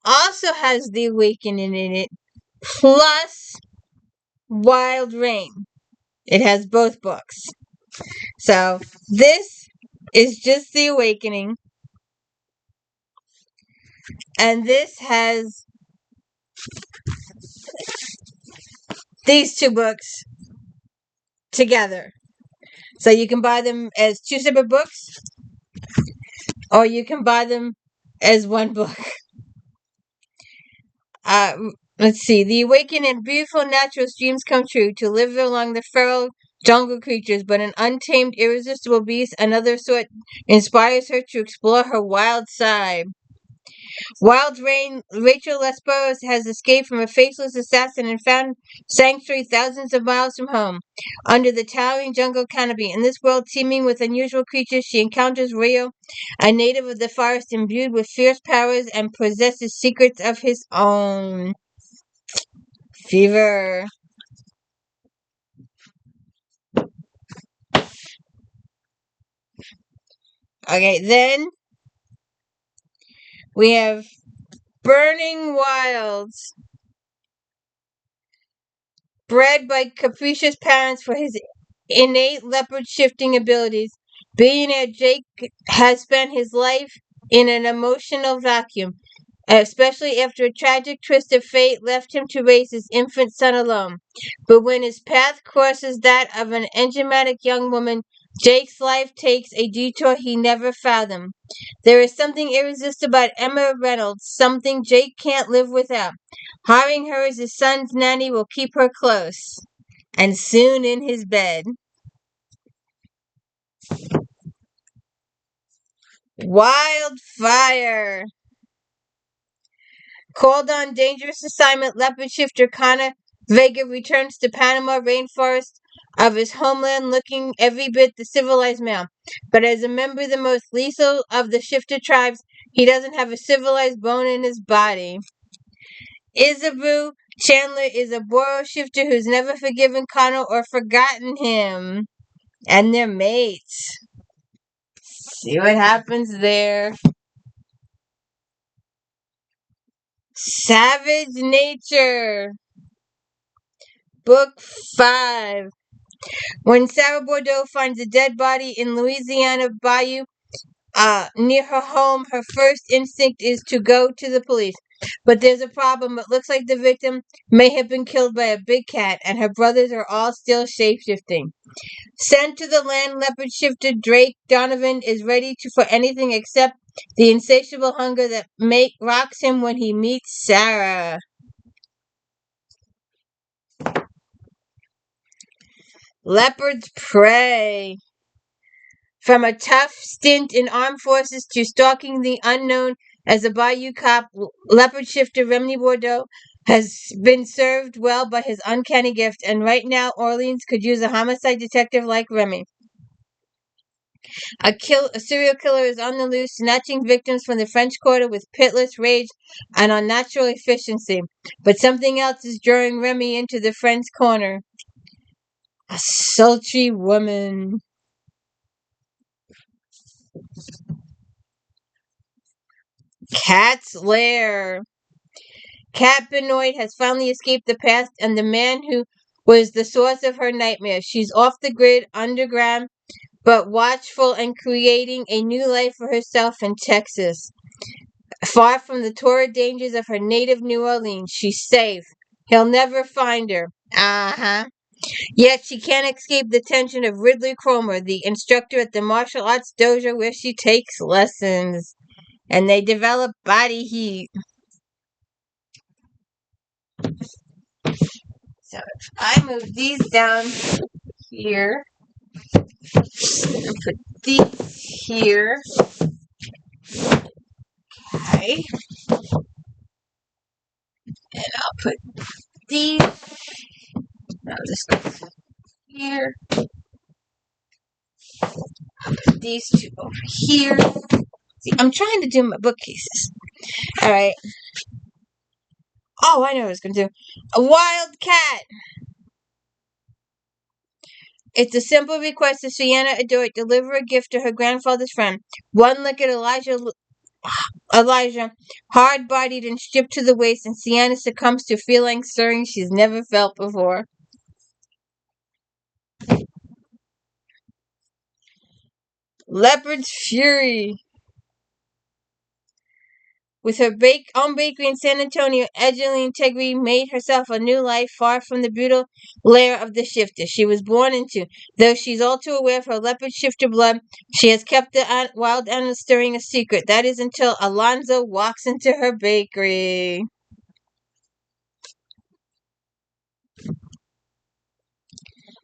also has The Awakening in it, plus Wild Rain. It has both books. So this is just The Awakening. And this has these two books together. So you can buy them as two separate books, or you can buy them as one book. Let's see. The awakened beautiful natural dreams come true to live along the feral jungle creatures, but an untamed, irresistible beast, another sort, inspires her to explore her wild side. Wild Rain, Rachel Lesbos has escaped from a faceless assassin and found sanctuary thousands of miles from home. Under the towering jungle canopy, in this world teeming with unusual creatures, she encounters Rio, a native of the forest imbued with fierce powers and possesses secrets of his own. Fever. Okay, then we have Burning Wilds. Bred by capricious parents for his innate leopard shifting abilities, billionaire Jake has spent his life in an emotional vacuum. especially after a tragic twist of fate left him to raise his infant son alone. But when his path crosses that of an enigmatic young woman, Jake's life takes a detour he never fathomed. There is something irresistible about Emma Reynolds, something Jake can't live without. Hiring her as his son's nanny will keep her close, and soon in his bed. Wildfire. Called on dangerous assignment, leopard shifter Connor Vega returns to Panama rainforest of his homeland looking every bit the civilized male. But as a member of the most lethal of the shifter tribes, he doesn't have a civilized bone in his body. Isabu Chandler is a Boro shifter who's never forgiven Connor or forgotten him. And they're mates. See what happens there. Savage Nature. Book 5. When Sarah Bordeaux finds a dead body in Louisiana Bayou near her home, her first instinct is to go to the police. But there's a problem. It looks like the victim may have been killed by a big cat, and her brothers are all still shape-shifting. Sent to the land, leopard shifter Drake Donovan is ready for anything except the insatiable hunger that rocks him when he meets Sarah. Leopard's Prey. From a tough stint in armed forces to stalking the unknown as a Bayou cop, leopard shifter Remy Bordeaux has been served well by his uncanny gift, and right now Orleans could use a homicide detective like Remy. A serial killer is on the loose, snatching victims from the French Quarter with pitiless rage and unnatural efficiency. But something else is drawing Remy into the French corner. A sultry woman. Cat's Lair. Cat Benoit has finally escaped the past and the man who was the source of her nightmares. She's off the grid, underground, but watchful and creating a new life for herself in Texas. Far from the torrid dangers of her native New Orleans, she's safe. He'll never find her. Yet she can't escape the tension of Ridley Cromer, the instructor at the martial arts dojo where she takes lessons. And they develop body heat. So if I move these down here and put these here. Okay. And I'll put these. I'll just go here. I'll put these two over here. See, I'm trying to do my bookcases. Alright. Oh, I know what I was going to do. A wild cat. It's a simple request of Sienna Adoit deliver a gift to her grandfather's friend. One look at Elijah, hard-bodied and stripped to the waist, and Sienna succumbs to feeling stirring she's never felt before. Leopard's Fury. With her own bakery in San Antonio, Angeline Tegri made herself a new life far from the brutal lair of the shifter she was born into. Though she's all too aware of her leopard shifter blood, she has kept the wild animal stirring a secret. That is until Alonzo walks into her bakery.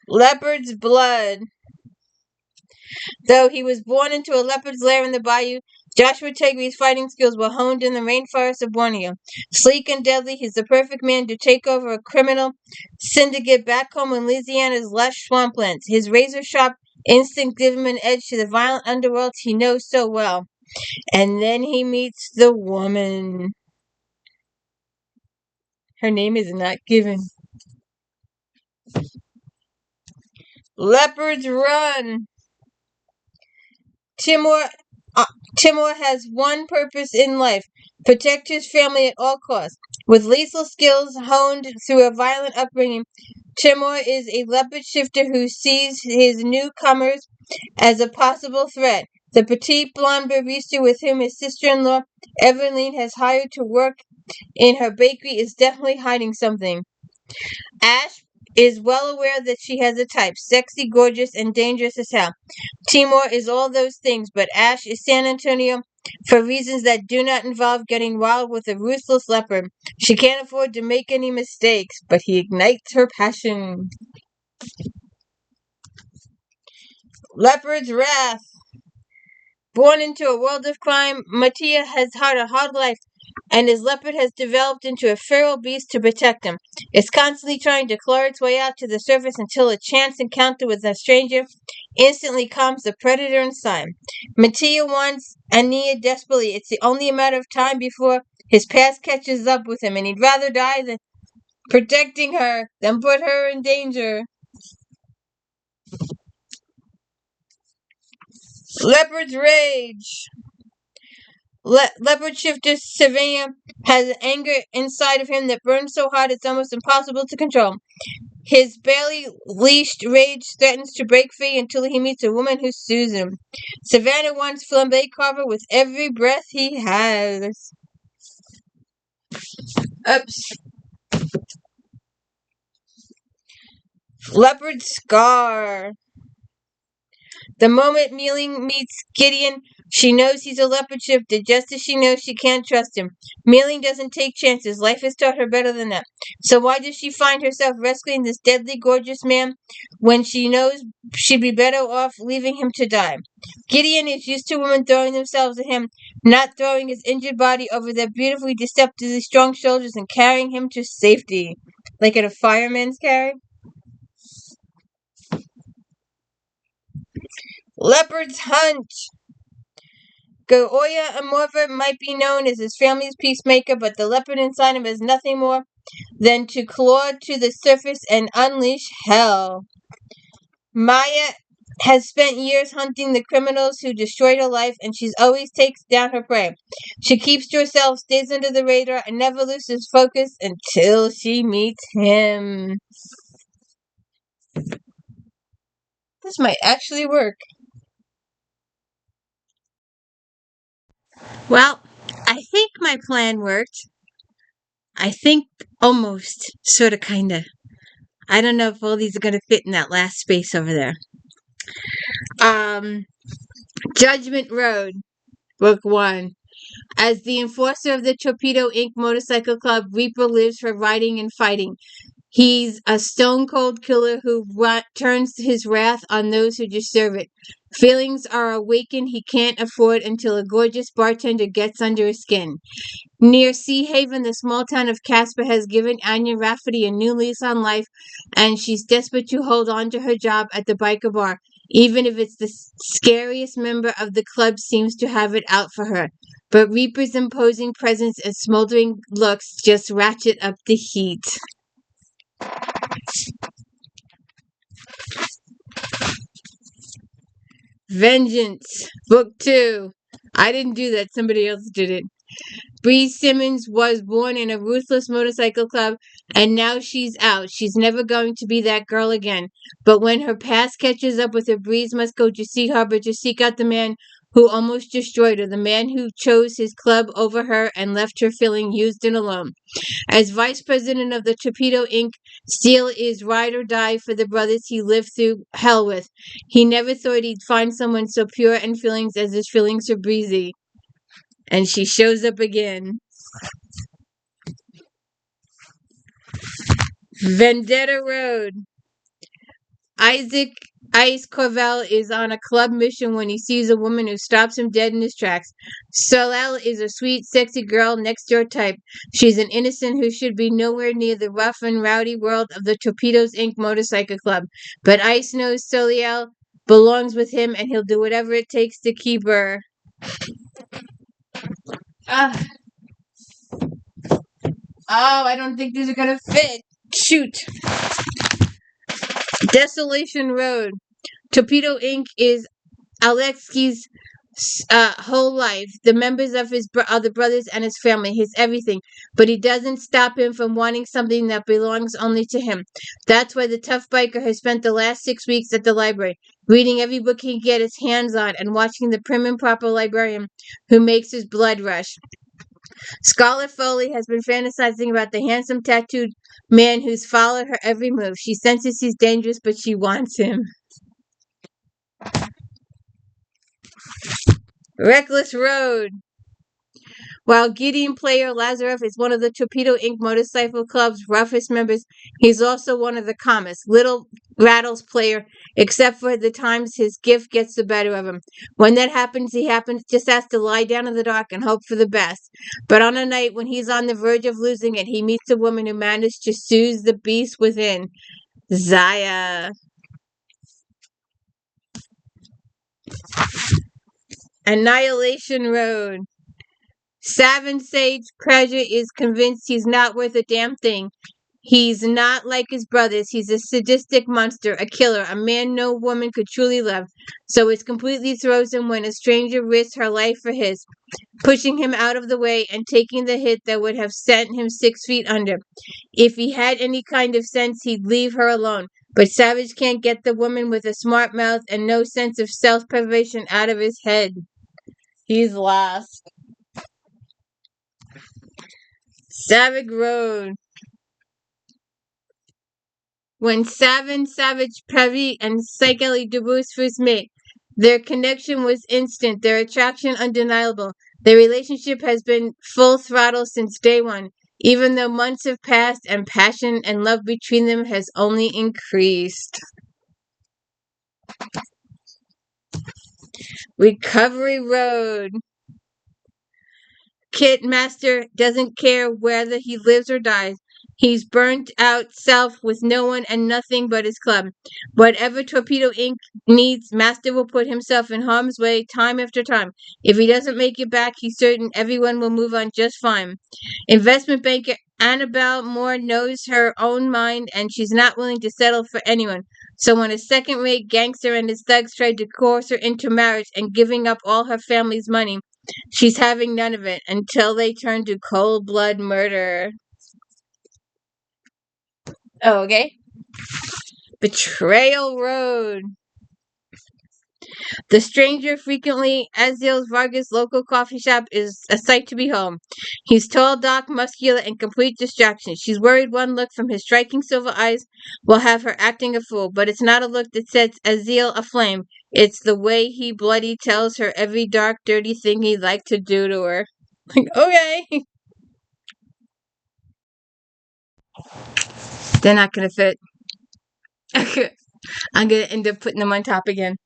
Leopard's Blood. Though he was born into a leopard's lair in the bayou, Joshua Tegri's fighting skills were honed in the rainforest of Borneo. Sleek and deadly, he's the perfect man to take over a criminal syndicate back home in Louisiana's lush swamplands. His razor-sharp instinct gives him an edge to the violent underworld he knows so well. And then he meets the woman. Her name is not given. Leopard's Run. Timur has one purpose in life: protect his family at all costs. With lethal skills honed through a violent upbringing, Timur is a leopard shifter who sees his newcomers as a possible threat. The petite blonde barista with whom his sister-in-law Evelyn has hired to work in her bakery is definitely hiding something. Ash is well aware that she has a type, sexy, gorgeous, and dangerous as hell. Timur is all those things, but Ash is San Antonio for reasons that do not involve getting wild with a ruthless leopard. She can't afford to make any mistakes, but he ignites her passion. Leopard's Wrath. Born into a world of crime, Mattia has had a hard life, and his leopard has developed into a feral beast to protect him. It's constantly trying to claw its way out to the surface until a chance encounter with a stranger instantly calms the predator inside. Mattia wants Ania desperately. It's the only matter of time before his past catches up with him, and he'd rather die than protecting her than put her in danger. Leopard's Rage. Leopard shifter Savannah has anger inside of him that burns so hot it's almost impossible to control. His barely leashed rage threatens to break free until he meets a woman who soothes him. Savannah wants flambe carver with every breath he has. Oops. Leopard Scar. The moment Mealing meets Gideon, she knows he's a leopard shifter, just as she knows she can't trust him. Mealing doesn't take chances. Life has taught her better than that. So why does she find herself rescuing this deadly gorgeous man when she knows she'd be better off leaving him to die? Gideon is used to women throwing themselves at him, not throwing his injured body over their beautifully deceptively strong shoulders and carrying him to safety. Like at a fireman's carry? Leopard's Hunt. Goya Amorva might be known as his family's peacemaker, but the leopard inside him is nothing more than to claw to the surface and unleash hell. Maya has spent years hunting the criminals who destroyed her life, and she always takes down her prey. She keeps to herself, stays under the radar, and never loses focus until she meets him. This might actually work. Well, I think my plan worked. I think almost, sort of, kind of. I don't know if all these are going to fit in that last space over there. Judgment Road, Book 1. As the enforcer of the Torpedo Inc. Motorcycle Club, Reaper lives for riding and fighting. He's a stone-cold killer who turns his wrath on those who deserve it. Feelings are awakened he can't afford until a gorgeous bartender gets under his skin. Near Sea Haven, the small town of Casper has given Anya Rafferty a new lease on life, and she's desperate to hold on to her job at the biker bar, even if it's the scariest member of the club seems to have it out for her. But Reaper's imposing presence and smoldering looks just ratchet up the heat. Vengeance, Book 2. I didn't do that, somebody else did it. Bree Simmons was born in a ruthless motorcycle club, and now she's out. She's never going to be that girl again. But when her past catches up with her, Bree must go to Sea Harbor to seek out the man who almost destroyed her, the man who chose his club over her and left her feeling used and alone. As vice president of the Torpedo Inc., Steele is ride or die for the brothers he lived through hell with. He never thought he'd find someone so pure in feelings as his feelings for Breezy. And she shows up again. Vendetta Road. Isaac Ice Corvell is on a club mission when he sees a woman who stops him dead in his tracks. Solel is a sweet, sexy girl next door type. She's an innocent who should be nowhere near the rough and rowdy world of the Torpedoes Inc. Motorcycle Club. But Ice knows Solel belongs with him, and he'll do whatever it takes to keep her. Oh, I don't think these are gonna fit. Shoot. Desolation Road. Torpedo Inc. is Alexei's whole life. The members of his other brothers and his family, his everything. But he doesn't stop him from wanting something that belongs only to him. That's why the tough biker has spent the last 6 weeks at the library. reading every book he can get his hands on, and watching the prim and proper librarian who makes his blood rush. Scarlet Foley has been fantasizing about the handsome tattooed man who's followed her every move. She senses he's dangerous, but she wants him. Reckless Road. While Gideon player Lazarev is one of the Torpedo Inc. Motorcycle Club's roughest members, he's also one of the calmest. Little Rattles player, except for the times his gift gets the better of him. When that happens, he just has to lie down in the dark and hope for the best. But on a night when he's on the verge of losing it, he meets a woman who managed to soothe the beast within. Zaya. Annihilation Road. Savin Sage Credit is convinced he's not worth a damn thing. He's not like his brothers. He's a sadistic monster, a killer, a man no woman could truly love. So it completely throws him when a stranger risks her life for his, pushing him out of the way and taking the hit that would have sent him 6 feet under. If he had any kind of sense, he'd leave her alone. But Savage can't get the woman with a smart mouth and no sense of self-preservation out of his head. He's lost. Savage Road. When Savin, Savage, Paris, and Psycheli Dubois first met, their connection was instant, their attraction undeniable. Their relationship has been full throttle since day one, even though months have passed and passion and love between them has only increased. Recovery Road. Kit Master doesn't care whether he lives or dies. He's burnt out self with no one and nothing but his club. Whatever Torpedo Inc. needs, Master will put himself in harm's way time after time. If he doesn't make it back, he's certain everyone will move on just fine. Investment banker Annabelle Moore knows her own mind, and she's not willing to settle for anyone. So when a second-rate gangster and his thugs tried to coerce her into marriage and giving up all her family's money, she's having none of it until they turn to cold-blood murder. Oh, okay. Betrayal Road. The stranger, frequently Aziel Vargas' local coffee shop, is a sight to behold. He's tall, dark, muscular, and complete distraction. She's worried one look from his striking silver eyes will have her acting a fool, but it's not a look that sets Aziel aflame. It's the way he bloody tells her every dark, dirty thing he'd like to do to her. Like, okay. They're not going to fit. I'm going to end up putting them on top again.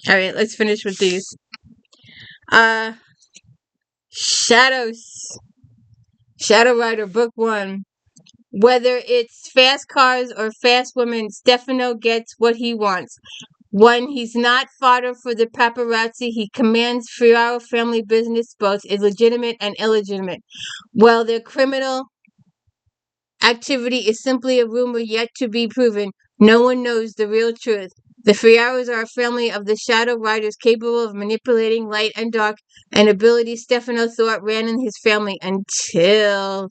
Alright, let's finish with these. Shadows. Shadow Rider, Book 1. Whether it's fast cars or fast women, Stefano gets what he wants. When he's not fodder for the paparazzi, he commands Ferraro family business, both illegitimate and illegitimate. While their criminal activity is simply a rumor yet to be proven, no one knows the real truth. The Ferraros are a family of the Shadow Riders capable of manipulating light and dark, an ability Stefano thought ran in his family until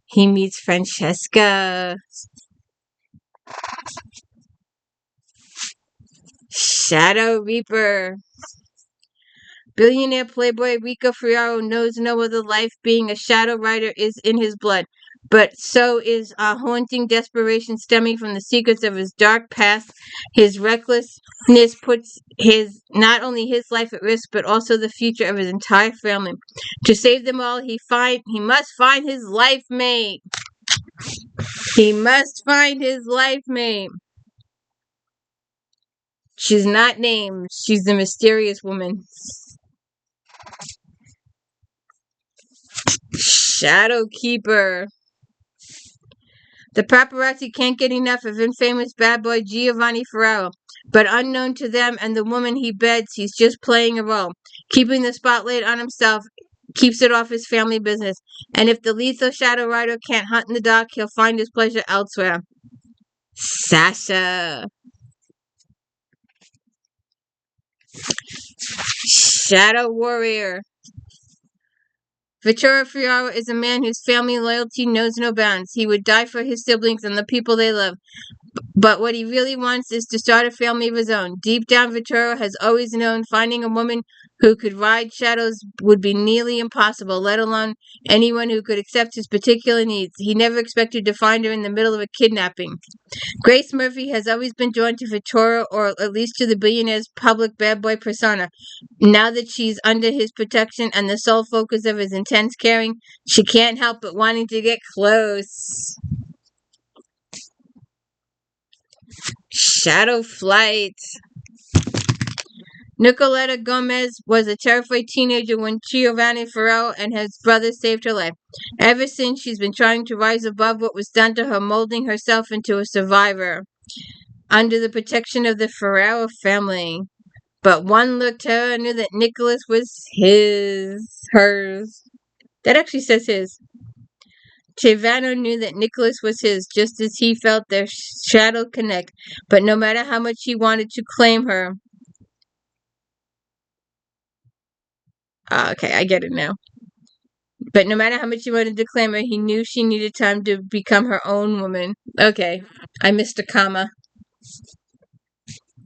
he meets Francesca. Shadow Reaper. Billionaire playboy Rico Ferraro knows no other life. Being a Shadow Rider is in his blood. But so is a haunting desperation stemming from the secrets of his dark past. His recklessness puts not only his life at risk, but also the future of his entire family. To save them all, he must find his life mate. He must find his life mate. She's not named. She's the mysterious woman. Shadow Keeper. The paparazzi can't get enough of infamous bad boy Giovanni Ferraro, but unknown to them and the woman he beds, he's just playing a role. Keeping the spotlight on himself keeps it off his family business, and if the lethal Shadow Rider can't hunt in the dark, he'll find his pleasure elsewhere. Sasha. Shadow Warrior. Vittore Ferraro is a man whose family loyalty knows no bounds. He would die for his siblings and the people they love. But what he really wants is to start a family of his own. Deep down, Vittorio has always known finding a woman who could ride shadows would be nearly impossible, let alone anyone who could accept his particular needs. He never expected to find her in the middle of a kidnapping. Grace Murphy has always been drawn to Vittorio, or at least to the billionaire's public bad boy persona. Now that she's under his protection and the sole focus of his intense caring, she can't help but wanting to get close. Shadow Flight. Nicoletta Gomez was a terrified teenager when Giovanni Ferrell and his brother saved her life. Ever since, she's been trying to rise above what was done to her, molding herself into a survivor under the protection of the Ferrell family. But one looked at her and knew that Nicholas was hers. That actually says his. Giovanni knew that Nicholas was his, just as he felt their shadow connect. But no matter how much he wanted to claim her, okay, I get it now. But no matter how much he wanted to claim her, he knew she needed time to become her own woman. Okay, I missed a comma.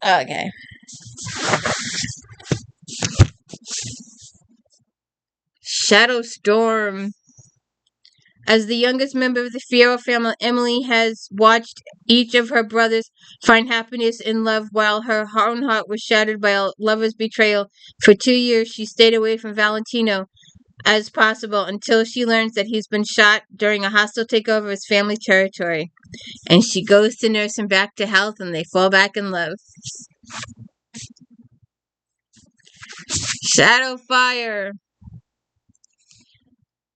Okay. Shadow Storm. As the youngest member of the Fierro family, Emily has watched each of her brothers find happiness in love while her own heart was shattered by a lover's betrayal. For 2 years, she stayed away from Valentino as possible until she learns that he's been shot during a hostile takeover of his family territory. And she goes to nurse him back to health, and they fall back in love. Shadow Fire.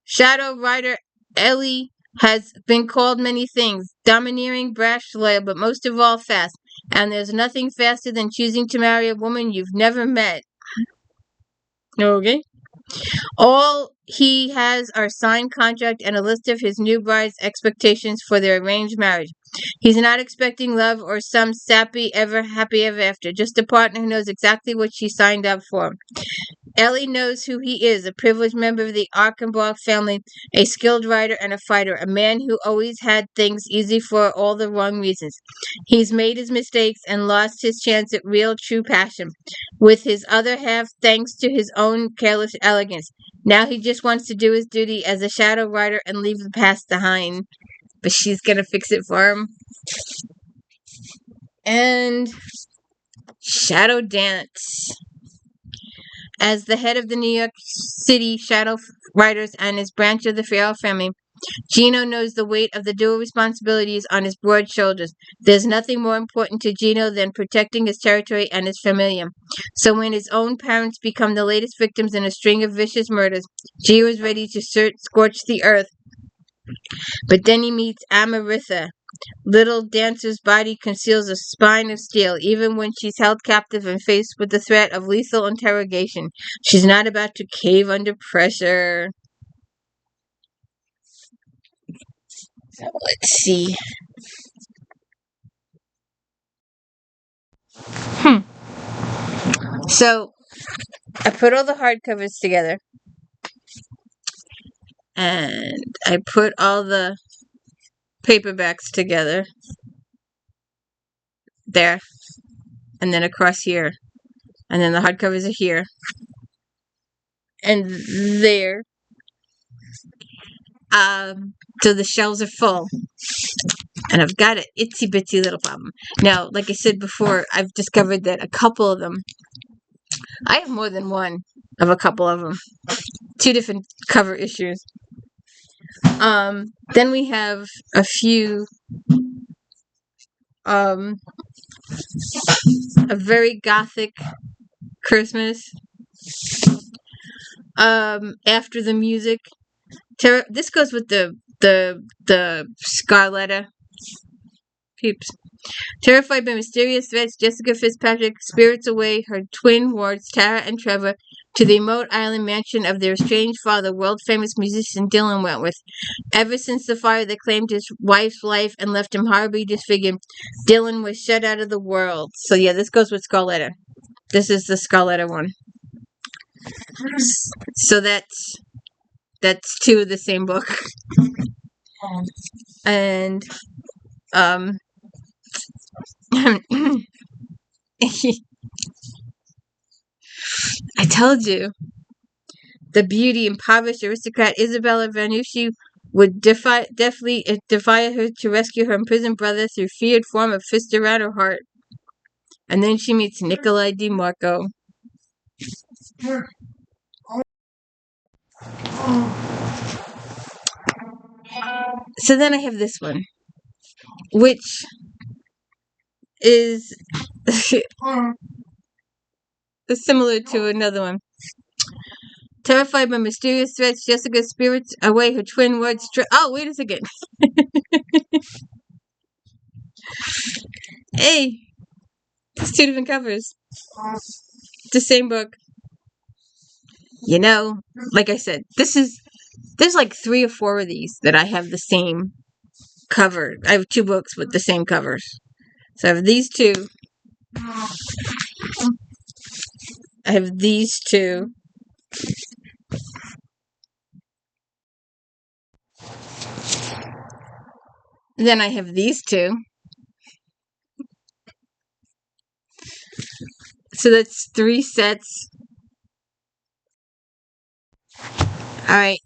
Shadow Rider Ellie has been called many things: domineering, brash, loyal, but most of all fast. And there's nothing faster than choosing to marry a woman you've never met. Okay? All he has are signed contract and a list of his new bride's expectations for their arranged marriage. He's not expecting love or some sappy happy ever after, just a partner who knows exactly what she signed up for. Ellie knows who he is, a privileged member of the Archenbach family, a skilled rider and a fighter, a man who always had things easy for all the wrong reasons. He's made his mistakes and lost his chance at real, true passion, with his other half thanks to his own careless elegance. Now he just wants to do his duty as a shadow rider and leave the past behind. But she's gonna fix it for him. And Shadow Dance. As the head of the New York City Shadow Riders and his branch of the Farrell family, Gino knows the weight of the dual responsibilities on his broad shoulders. There's nothing more important to Gino than protecting his territory and his familia. So when his own parents become the latest victims in a string of vicious murders, Gino is ready to scorch the earth. But then he meets Amaritha. Little Dancer's body conceals a spine of steel. Even when she's held captive and faced with the threat of lethal interrogation, she's not about to cave under pressure. Let's see. So, I put all the hardcovers together. And I put all the paperbacks together. There. And then across here. And then the hardcovers are here. And there. So the shelves are full. And I've got an itsy bitsy little problem. Now, like I said before, I've discovered that a couple of them, I have more than one of a couple of them. 2 different cover issues. Then we have a few, a very gothic Christmas. After the music. This goes with the Scarletta peeps. Terrified by mysterious threats, Jessica Fitzpatrick spirits away her twin wards, Tara and Trevor, to the remote island mansion of their estranged father, world-famous musician Dylan Wentworth. Ever since the fire that claimed his wife's life and left him horribly disfigured, Dylan was shut out of the world. So yeah, this goes with Scarletta. This is the Scarletta one. So that's 2 of the same book. And I told you. The beauty, impoverished aristocrat Isabella Vanucci would definitely defy her to rescue her imprisoned brother through feared form of fist around her heart. And then she meets Nikolai DiMarco. So then I have this one, which is similar to another one. Terrified by mysterious threats, Jessica spirits away her twin words. Oh, wait a second. Hey, it's two different covers. It's the same book. You know, like I said, there's like 3 or 4 of these that I have the same cover. I have 2 books with the same covers. So I have these 2. I have these 2. Then I have these 2. So that's 3 sets. Alright.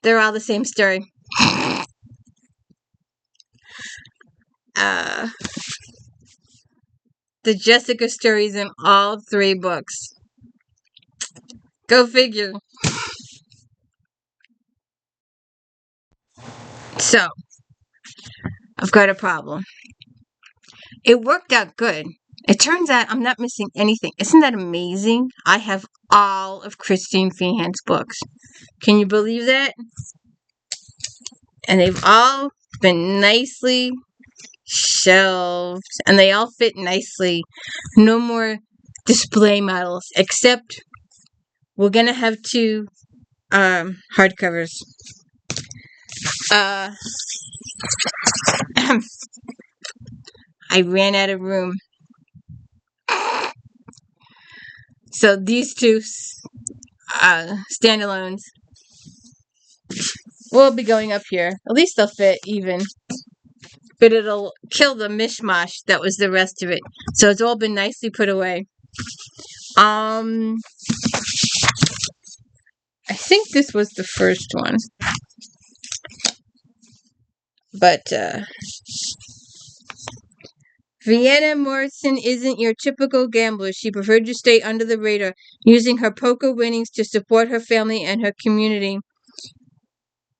They're all the same story. The Jessica stories in all 3 books. Go figure. So, I've got a problem. It worked out good. It turns out I'm not missing anything. Isn't that amazing? I have all of Christine Feehan's books. Can you believe that? And they've all been nicely shelved. And they all fit nicely. No more display models. Except we're going to have 2 hardcovers. I ran out of room. So these 2 standalones will be going up here. At least they'll fit even. But it'll kill the mishmash that was the rest of it. So it's all been nicely put away. I think this was the first one. But Vienna Morrison isn't your typical gambler. She preferred to stay under the radar, using her poker winnings to support her family and her community,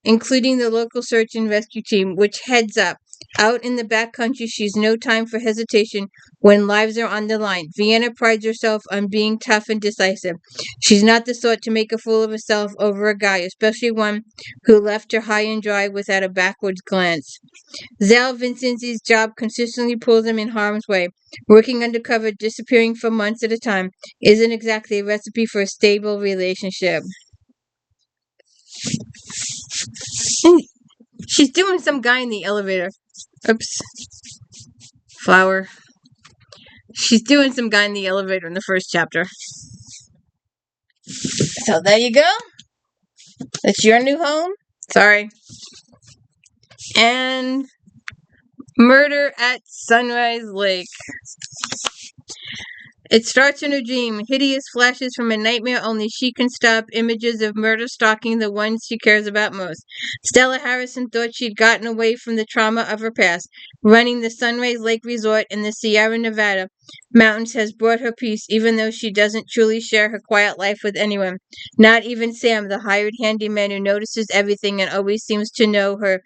including the local search and rescue team, which heads up. Out in the backcountry, she's no time for hesitation when lives are on the line. Vienna prides herself on being tough and decisive. She's not the sort to make a fool of herself over a guy, especially one who left her high and dry without a backwards glance. Zal Vincenzi's job consistently pulls him in harm's way. Working undercover, disappearing for months at a time, isn't exactly a recipe for a stable relationship. She's doing some guy in the elevator. Oops. Flower. She's doing some guy in the elevator in the first chapter. So there you go. That's your new home. Sorry. And Murder at Sunrise Lake. It starts in a dream. Hideous flashes from a nightmare only she can stop. Images of murder stalking the ones she cares about most. Stella Harrison thought she'd gotten away from the trauma of her past. Running the Sunrise Lake Resort in the Sierra Nevada mountains has brought her peace, even though she doesn't truly share her quiet life with anyone. Not even Sam, the hired handyman who notices everything and always seems to know her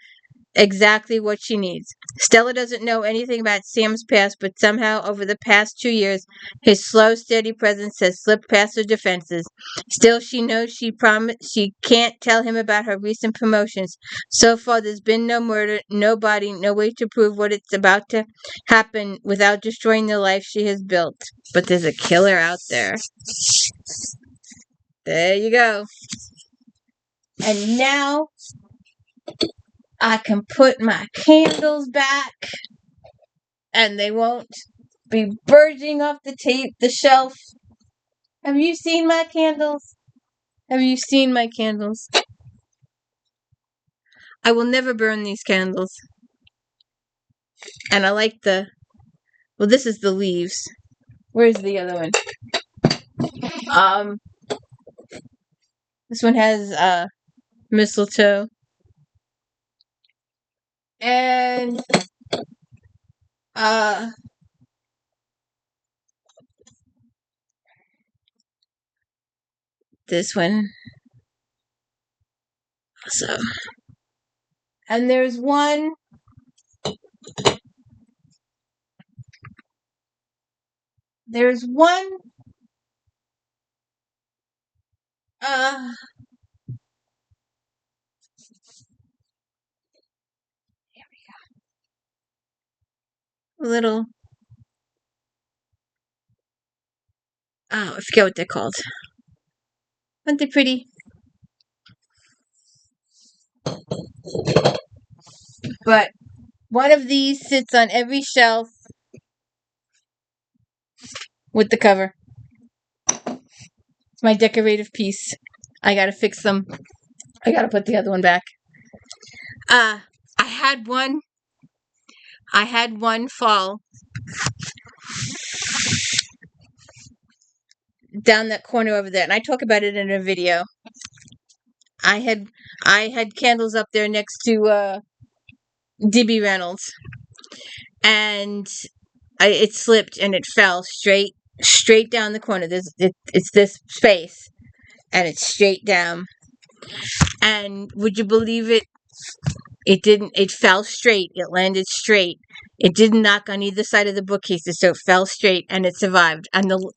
exactly what she needs. Stella doesn't know anything about Sam's past, but somehow over the past 2 years, his slow, steady presence has slipped past her defenses. Still, she knows she can't tell him about her recent promotions. So far, there's been no murder, no body, no way to prove what it's about to happen without destroying the life she has built. But there's a killer out there. There you go. And now I can put my candles back, and they won't be burgeoning off the shelf. Have you seen my candles? Have you seen my candles? I will never burn these candles. And I like well, this is the leaves. Where's the other one? This one has mistletoe. And this one. So, and there's one. There's one. Little. Oh, I forget what they're called. Aren't they pretty? But one of these sits on every shelf with the cover. It's my decorative piece. I gotta fix them. I gotta put the other one back. I had one fall down that corner over there, and I talk about it in a video. I had candles up there next to D.B. Reynolds, and it slipped and it fell straight down the corner. It's this space, and it's straight down. And would you believe it? It didn't. It fell straight. It landed straight. It didn't knock on either side of the bookcases, so it fell straight and it survived. And the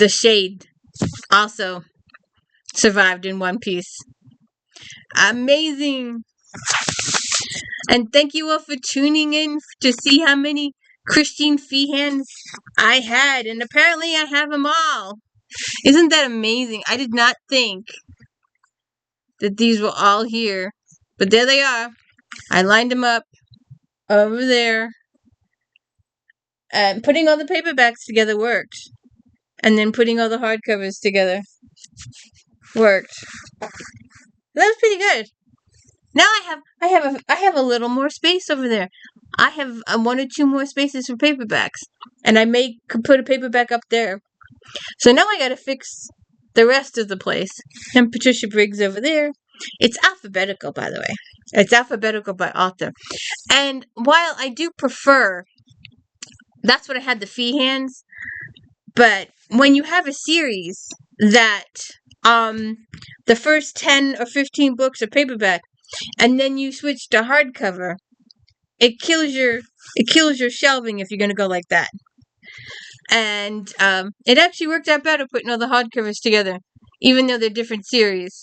shade also survived in one piece. Amazing. And thank you all for tuning in to see how many Christine Feehans I had. And apparently I have them all. Isn't that amazing? I did not think that these were all here. But there they are. I lined them up over there. And putting all the paperbacks together worked. And then putting all the hardcovers together worked. That was pretty good. Now I have a little more space over there. I have 1 or 2 more spaces for paperbacks, and I could put a paperback up there. So now I got to fix the rest of the place. And Patricia Briggs over there. It's alphabetical, by the way. It's alphabetical by author. And while I do prefer, that's what I had the Feehans. But when you have a series that the first 10 or 15 books are paperback, and then you switch to hardcover, it kills your shelving if you're going to go like that. And it actually worked out better putting all the hardcovers together, even though they're different series.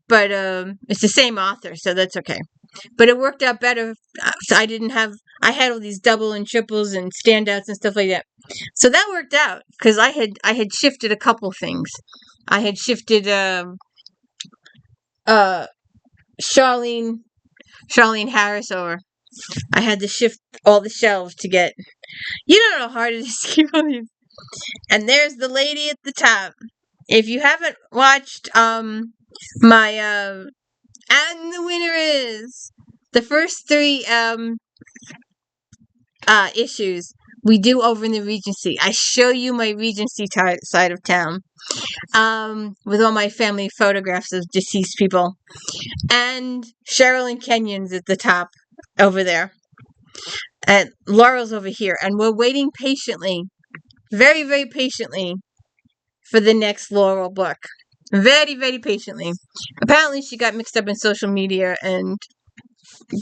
But it's the same author, so that's okay. But it worked out better. So I had all these double and triples and standouts and stuff like that. So that worked out because I had shifted a couple things. I had shifted Charlene Harris over. I had to shift all the shelves to get. You don't know how hard it is to keep all these. And there's the lady at the top. If you haven't watched my and the winner is the first 3 issues we do over in the Regency. I show you my Regency side of town with all my family photographs of deceased people. And Cheryl and Kenyon's at the top over there. And Laurel's over here. And we're waiting patiently, very, very patiently, for the next Laurel book. Very, very patiently. Apparently she got mixed up in social media and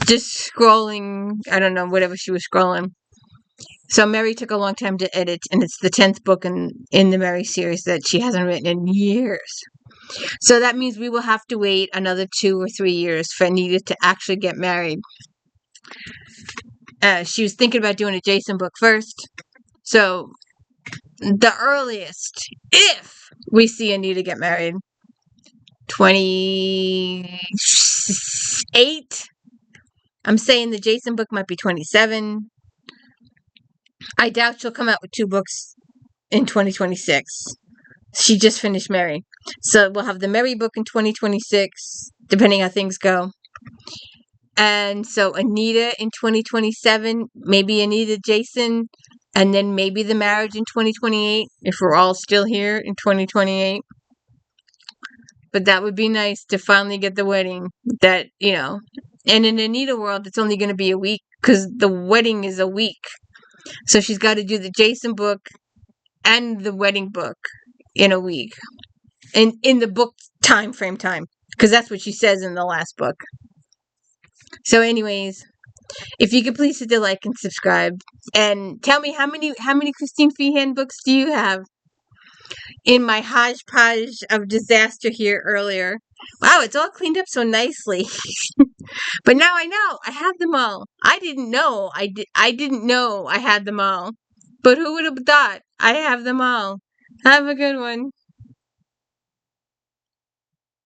just scrolling, I don't know, whatever she was scrolling. So Mary took a long time to edit, and it's the 10th book in the Mary series that she hasn't written in years. So that means we will have to wait another 2 or 3 years for Anita to actually get married. She was thinking about doing a Jason book first. So the earliest, if we see Anita get married, 28. I'm saying the Jason book might be 27. I doubt she'll come out with 2 books in 2026. She just finished Mary. So we'll have the Mary book in 2026, depending how things go. And so Anita in 2027, maybe Anita Jason, and then maybe the marriage in 2028, if we're all still here in 2028. But that would be nice to finally get the wedding that, and in Anita world, it's only going to be a week because the wedding is a week. So she's got to do the Jason book and the wedding book in a week. And in the book time, because that's what she says in the last book. So anyways, if you could please hit the like and subscribe, and tell me how many Christine Feehan books do you have in my hodgepodge of disaster here earlier. Wow, it's all cleaned up so nicely. But now I know I have them all. I didn't know I didn't know I had them all. But who would have thought I have them all? Have a good one.